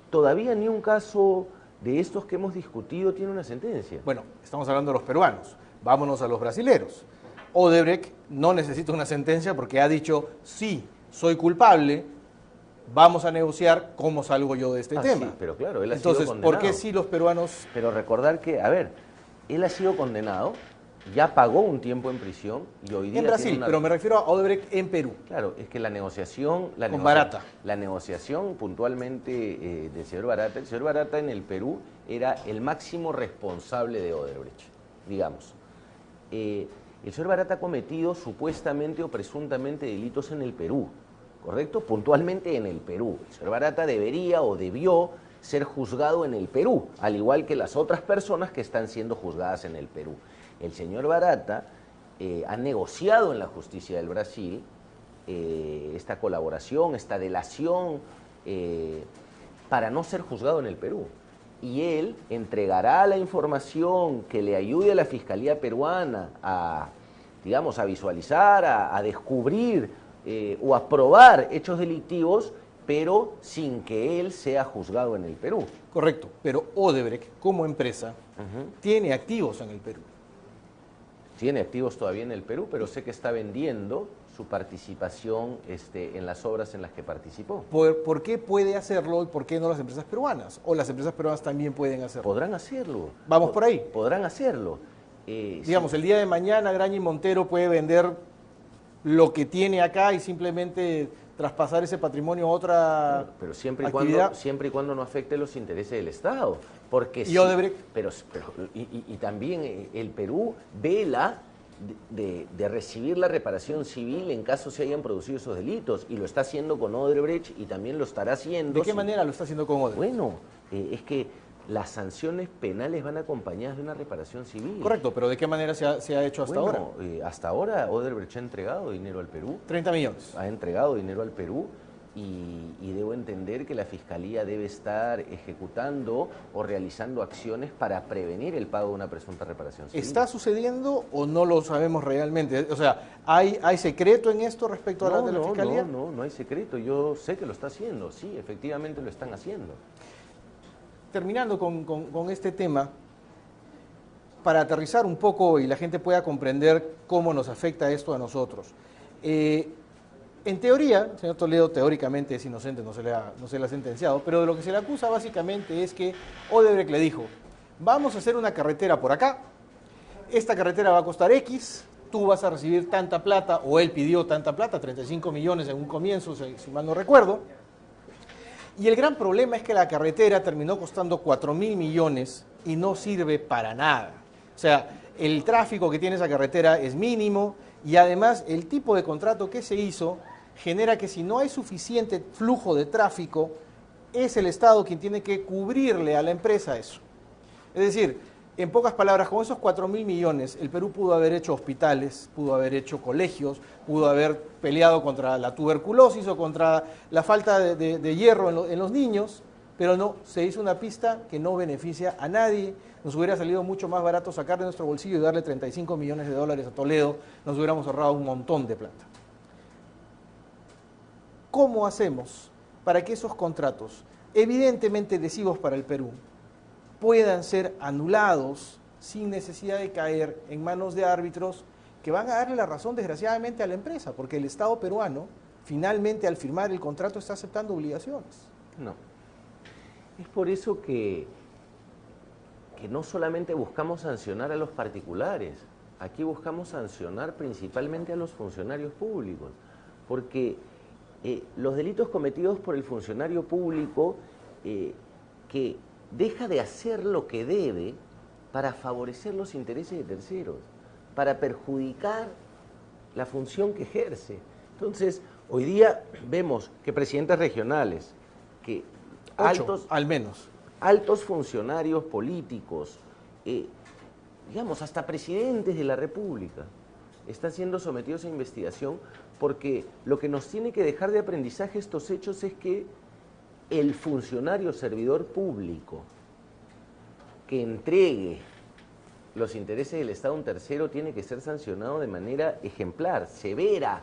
Todavía ni un caso de estos que hemos discutido tiene una sentencia. Bueno, estamos hablando de los peruanos. Vámonos a los brasileros. Odebrecht no necesita una sentencia porque ha dicho, sí, soy culpable, vamos a negociar cómo salgo yo de este tema. Sí, pero claro, él ha Entonces, sido condenado. ¿por qué sí los peruanos...? Pero recordar que, a ver, él ha sido condenado, ya pagó un tiempo en prisión y hoy día... En Brasil, pero me refiero a Odebrecht en Perú. Claro, es que la negociación... Barata. La negociación puntualmente del señor Barata, el señor Barata en el Perú era el máximo responsable de Odebrecht, digamos. El señor Barata ha cometido supuestamente o presuntamente delitos en el Perú, ¿correcto? Puntualmente en el Perú. El señor Barata debería o debió ser juzgado en el Perú, al igual que las otras personas que están siendo juzgadas en el Perú. El señor Barata ha negociado en la justicia del Brasil esta colaboración, esta delación, para no ser juzgado en el Perú. Y él entregará la información que le ayude a la Fiscalía peruana a, digamos, a visualizar, a descubrir o a probar hechos delictivos, pero sin que él sea juzgado en el Perú. Correcto, pero Odebrecht, como empresa, tiene activos en el Perú. Tiene activos todavía en el Perú, pero sé que está vendiendo su participación en las obras en las que participó. ¿Por qué puede hacerlo y por qué no las empresas peruanas? ¿O las empresas peruanas también pueden hacerlo? Podrán hacerlo. Vamos por ahí. Podrán hacerlo. Digamos, el día de mañana Graña y Montero puede vender lo que tiene acá y simplemente traspasar ese patrimonio a otra pero siempre y cuando no afecte los intereses del Estado. Porque y Odebrecht. Y también el Perú vela de recibir la reparación civil en caso se hayan producido esos delitos, y lo está haciendo con Odebrecht y también lo estará haciendo. ¿De qué manera lo está haciendo con Odebrecht? Bueno, es que las sanciones penales van acompañadas de una reparación civil. Correcto, pero ¿de qué manera se ha hecho hasta ahora? Hasta ahora Odebrecht ha entregado dinero al Perú. 30 millones. Ha entregado dinero al Perú y debo entender que la Fiscalía debe estar ejecutando o realizando acciones para prevenir el pago de una presunta reparación civil. ¿Está sucediendo o no lo sabemos realmente? O sea, ¿hay secreto en esto respecto a la Fiscalía? No hay secreto. Yo sé que lo está haciendo. Sí, efectivamente lo están haciendo. Terminando con este tema, para aterrizar un poco y la gente pueda comprender cómo nos afecta esto a nosotros. En teoría, el señor Toledo teóricamente es inocente, no se le ha sentenciado, pero de lo que se le acusa básicamente es que Odebrecht le dijo: vamos a hacer una carretera por acá, esta carretera va a costar X, tú vas a recibir tanta plata, o él pidió tanta plata, 35 millones en un comienzo, si mal no recuerdo. Y el gran problema es que la carretera terminó costando 4.000 millones y no sirve para nada. O sea, el tráfico que tiene esa carretera es mínimo y además el tipo de contrato que se hizo genera que si no hay suficiente flujo de tráfico, es el Estado quien tiene que cubrirle a la empresa eso. Es decir, en pocas palabras, con esos 4.000 millones, el Perú pudo haber hecho hospitales, pudo haber hecho colegios, pudo haber peleado contra la tuberculosis o contra la falta de hierro en los niños, pero no, se hizo una pista que no beneficia a nadie. Nos hubiera salido mucho más barato sacar de nuestro bolsillo y darle 35 millones de dólares a Toledo, nos hubiéramos ahorrado un montón de plata. ¿Cómo hacemos para que esos contratos, evidentemente lesivos para el Perú, puedan ser anulados sin necesidad de caer en manos de árbitros que van a darle la razón desgraciadamente a la empresa? Porque el Estado peruano finalmente al firmar el contrato está aceptando obligaciones. No. Es por eso que no solamente buscamos sancionar a los particulares, aquí buscamos sancionar principalmente a los funcionarios públicos, porque los delitos cometidos por el funcionario público que deja de hacer lo que debe para favorecer los intereses de terceros, para perjudicar la función que ejerce. Entonces, hoy día vemos que presidentes regionales, que 8, al menos, altos funcionarios políticos, digamos, hasta presidentes de la República, están siendo sometidos a investigación, porque lo que nos tiene que dejar de aprendizaje estos hechos es que el funcionario servidor público que entregue los intereses del Estado a un tercero tiene que ser sancionado de manera ejemplar, severa,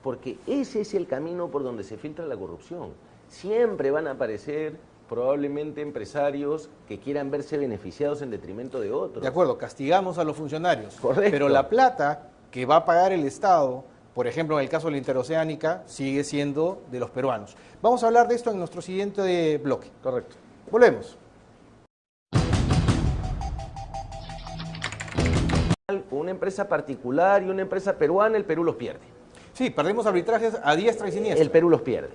porque ese es el camino por donde se filtra la corrupción. Siempre van a aparecer probablemente empresarios que quieran verse beneficiados en detrimento de otros. De acuerdo, castigamos a los funcionarios. Correcto. Pero la plata que va a pagar el Estado, por ejemplo, en el caso de la Interoceánica, sigue siendo de los peruanos. Vamos a hablar de esto en nuestro siguiente bloque. Correcto. Volvemos. Una empresa particular y una empresa peruana, el Perú los pierde. Sí, perdemos arbitrajes a diestra y siniestra. El Perú los pierde.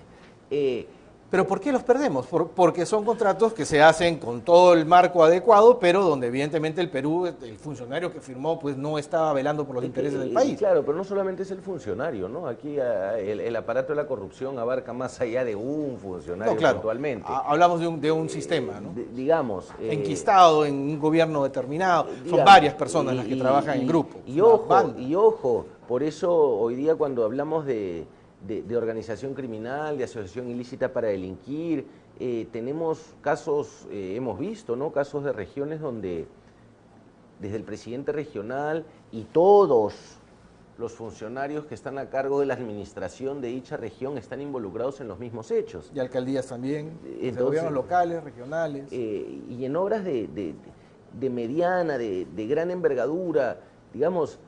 ¿Pero por qué los perdemos? Porque son contratos que se hacen con todo el marco adecuado, pero donde evidentemente el Perú, el funcionario que firmó, pues no estaba velando por los intereses del país. Claro, pero no solamente es el funcionario, ¿no? Aquí el aparato de la corrupción abarca más allá de un funcionario puntualmente. Hablamos de un sistema, ¿no? Digamos. Enquistado en un gobierno determinado. Son varias personas las que trabajan en grupo. Y ojo, por eso hoy día cuando hablamos de organización criminal, de asociación ilícita para delinquir, tenemos casos, hemos visto, ¿no? Casos de regiones donde desde el presidente regional y todos los funcionarios que están a cargo de la administración de dicha región están involucrados en los mismos hechos. Y alcaldías también, de gobiernos locales, regionales. Y en obras de mediana, de gran envergadura, digamos,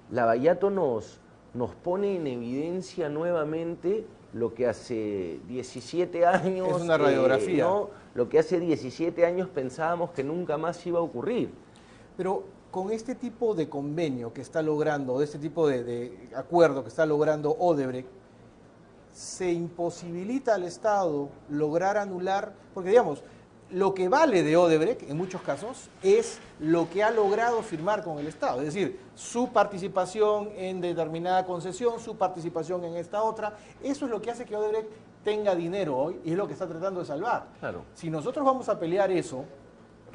Lavallato nos nos pone en evidencia nuevamente lo que hace 17 años... Es una radiografía. ¿no? Lo que hace 17 años pensábamos que nunca más iba a ocurrir. Pero con este tipo de convenio que está logrando, de este tipo de acuerdo que está logrando Odebrecht, se imposibilita al Estado lograr anular, porque digamos, lo que vale de Odebrecht en muchos casos es lo que ha logrado firmar con el Estado, es decir, su participación en determinada concesión, su participación en esta otra, eso es lo que hace que Odebrecht tenga dinero hoy y es lo que está tratando de salvar. Claro. Si nosotros vamos a pelear eso,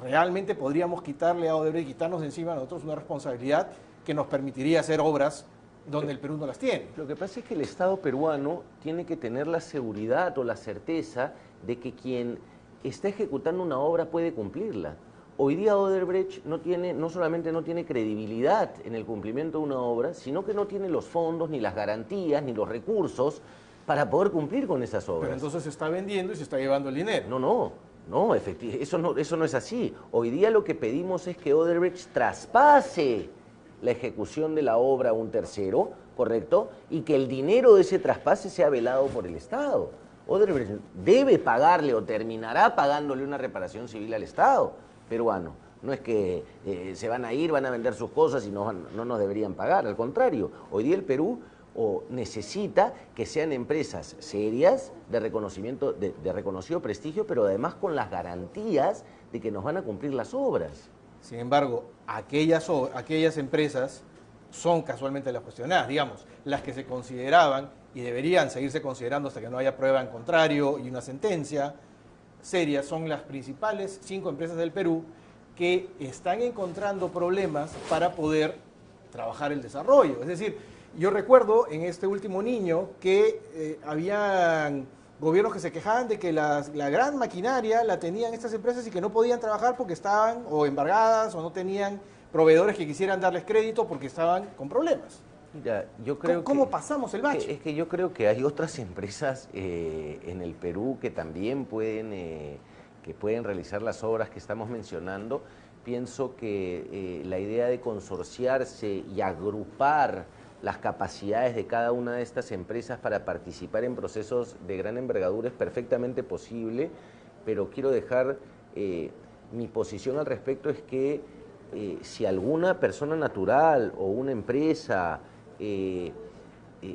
realmente podríamos quitarle a Odebrecht, quitarnos de encima a nosotros una responsabilidad que nos permitiría hacer obras donde el Perú no las tiene. Lo que pasa es que el Estado peruano tiene que tener la seguridad o la certeza de que quien está ejecutando una obra puede cumplirla. Hoy día Odebrecht no solamente no tiene credibilidad en el cumplimiento de una obra, sino que no tiene los fondos, ni las garantías, ni los recursos para poder cumplir con esas obras. Pero entonces se está vendiendo y se está llevando el dinero. No, efectivamente, eso no es así. Hoy día lo que pedimos es que Odebrecht traspase la ejecución de la obra a un tercero, ¿correcto? Y que el dinero de ese traspase sea velado por el Estado. Odebrecht debe pagarle o terminará pagándole una reparación civil al Estado peruano. No es que se van a ir, van a vender sus cosas y no nos deberían pagar. Al contrario, hoy día el Perú necesita que sean empresas serias, de reconocimiento, de reconocido prestigio, pero además con las garantías de que nos van a cumplir las obras. Sin embargo, aquellas empresas son casualmente las cuestionadas, digamos, las que se consideraban y deberían seguirse considerando hasta que no haya prueba en contrario y una sentencia seria, son las principales 5 empresas del Perú que están encontrando problemas para poder trabajar el desarrollo. Es decir, yo recuerdo en este último niño que habían gobiernos que se quejaban de que la gran maquinaria la tenían estas empresas y que no podían trabajar porque estaban o embargadas o no tenían proveedores que quisieran darles crédito porque estaban con problemas. Mira, yo creo ¿Cómo pasamos el bache? Es que yo creo que hay otras empresas en el Perú que también pueden realizar las obras que estamos mencionando. Pienso que la idea de consorciarse y agrupar las capacidades de cada una de estas empresas para participar en procesos de gran envergadura es perfectamente posible, pero quiero dejar mi posición al respecto es que si alguna persona natural o una empresa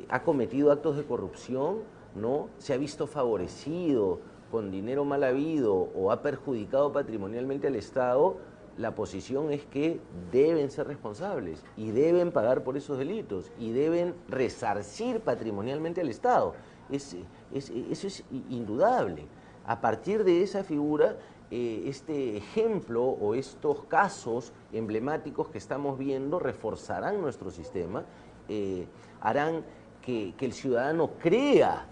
ha cometido actos de corrupción, ¿no? Se ha visto favorecido con dinero mal habido o ha perjudicado patrimonialmente al Estado, la posición es que deben ser responsables y deben pagar por esos delitos y deben resarcir patrimonialmente al Estado. Eso es indudable. A partir de esa figura, este ejemplo o estos casos emblemáticos que estamos viendo reforzarán nuestro sistema, harán que el ciudadano crea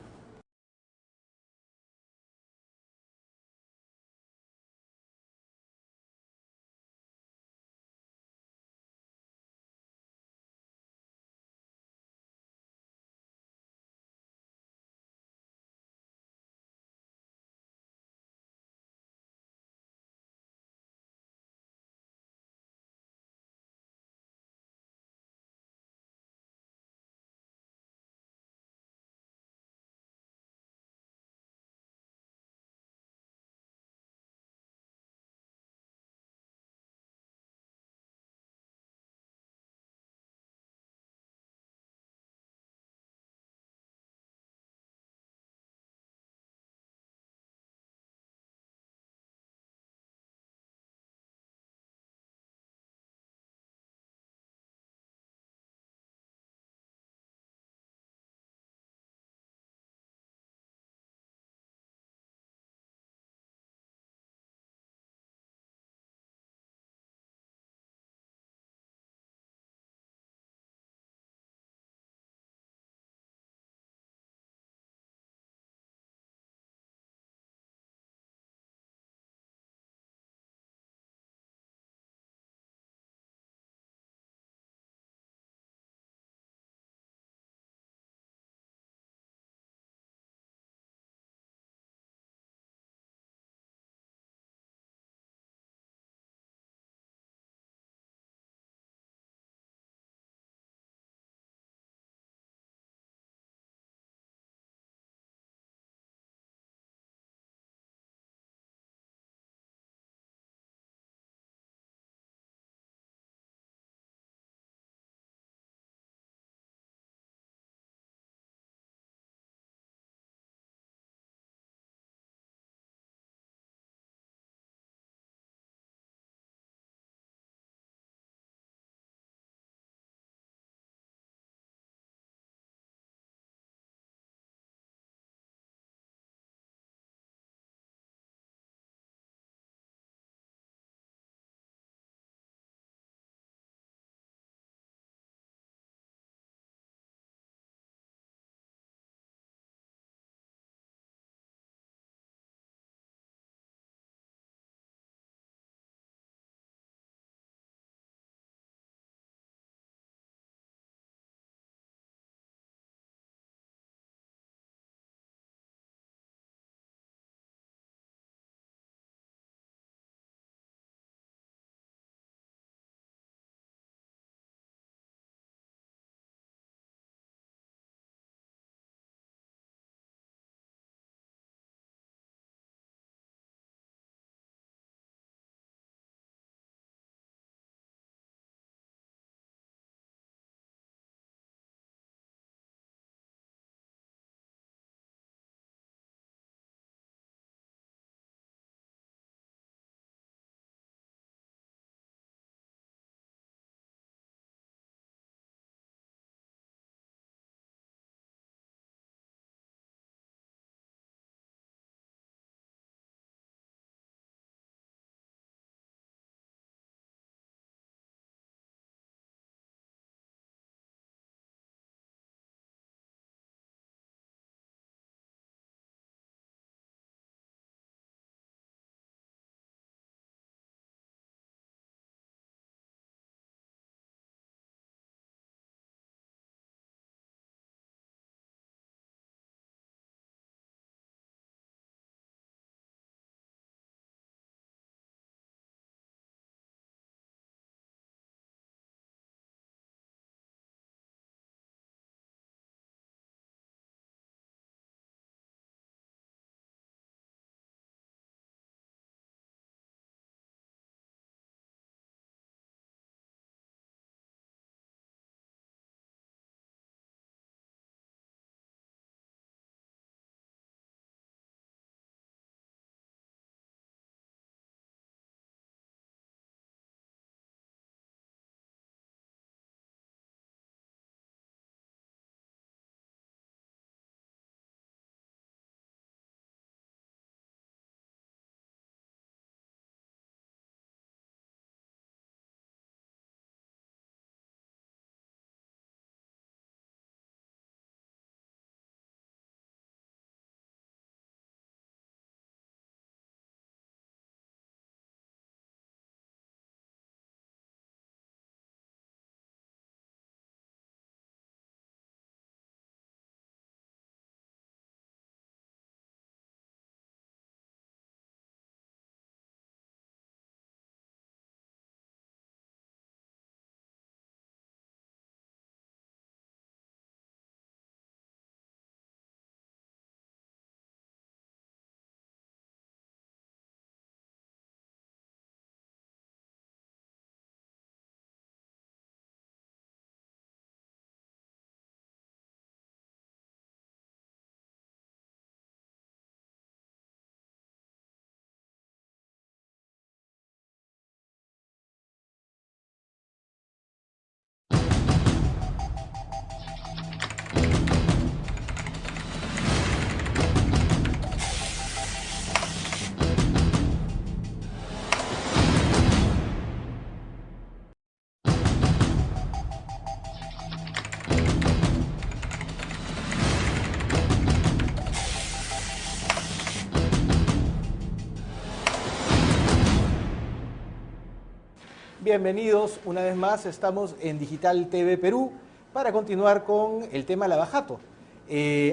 Bienvenidos una vez más, estamos en Digital TV Perú para continuar con el tema Lava Jato.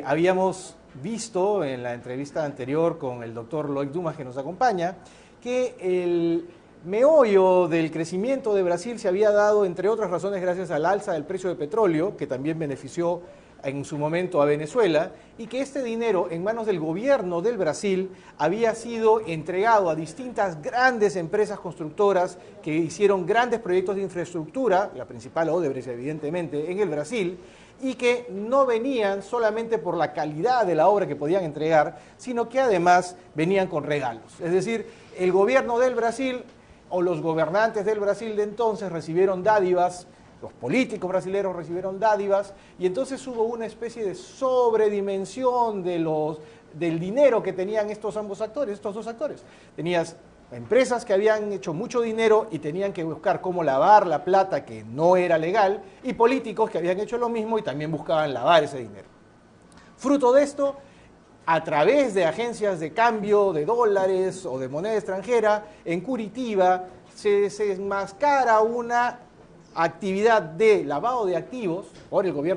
Habíamos visto en la entrevista anterior con el doctor Loic Dumas, que nos acompaña, que el meollo del crecimiento de Brasil se había dado, entre otras razones, gracias al alza del precio de petróleo, que también benefició en su momento a Venezuela, y que este dinero en manos del gobierno del Brasil había sido entregado a distintas grandes empresas constructoras que hicieron grandes proyectos de infraestructura, la principal Odebrecht evidentemente, en el Brasil, y que no venían solamente por la calidad de la obra que podían entregar, sino que además venían con regalos. Es decir, el gobierno del Brasil o los gobernantes del Brasil de entonces recibieron dádivas, los políticos brasileños recibieron dádivas, y entonces hubo una especie de sobredimensión del dinero que tenían estos dos actores. Tenías empresas que habían hecho mucho dinero y tenían que buscar cómo lavar la plata que no era legal, y políticos que habían hecho lo mismo y también buscaban lavar ese dinero. Fruto de esto, a través de agencias de cambio de dólares o de moneda extranjera, en Curitiba se enmascara una actividad de lavado de activos por el gobierno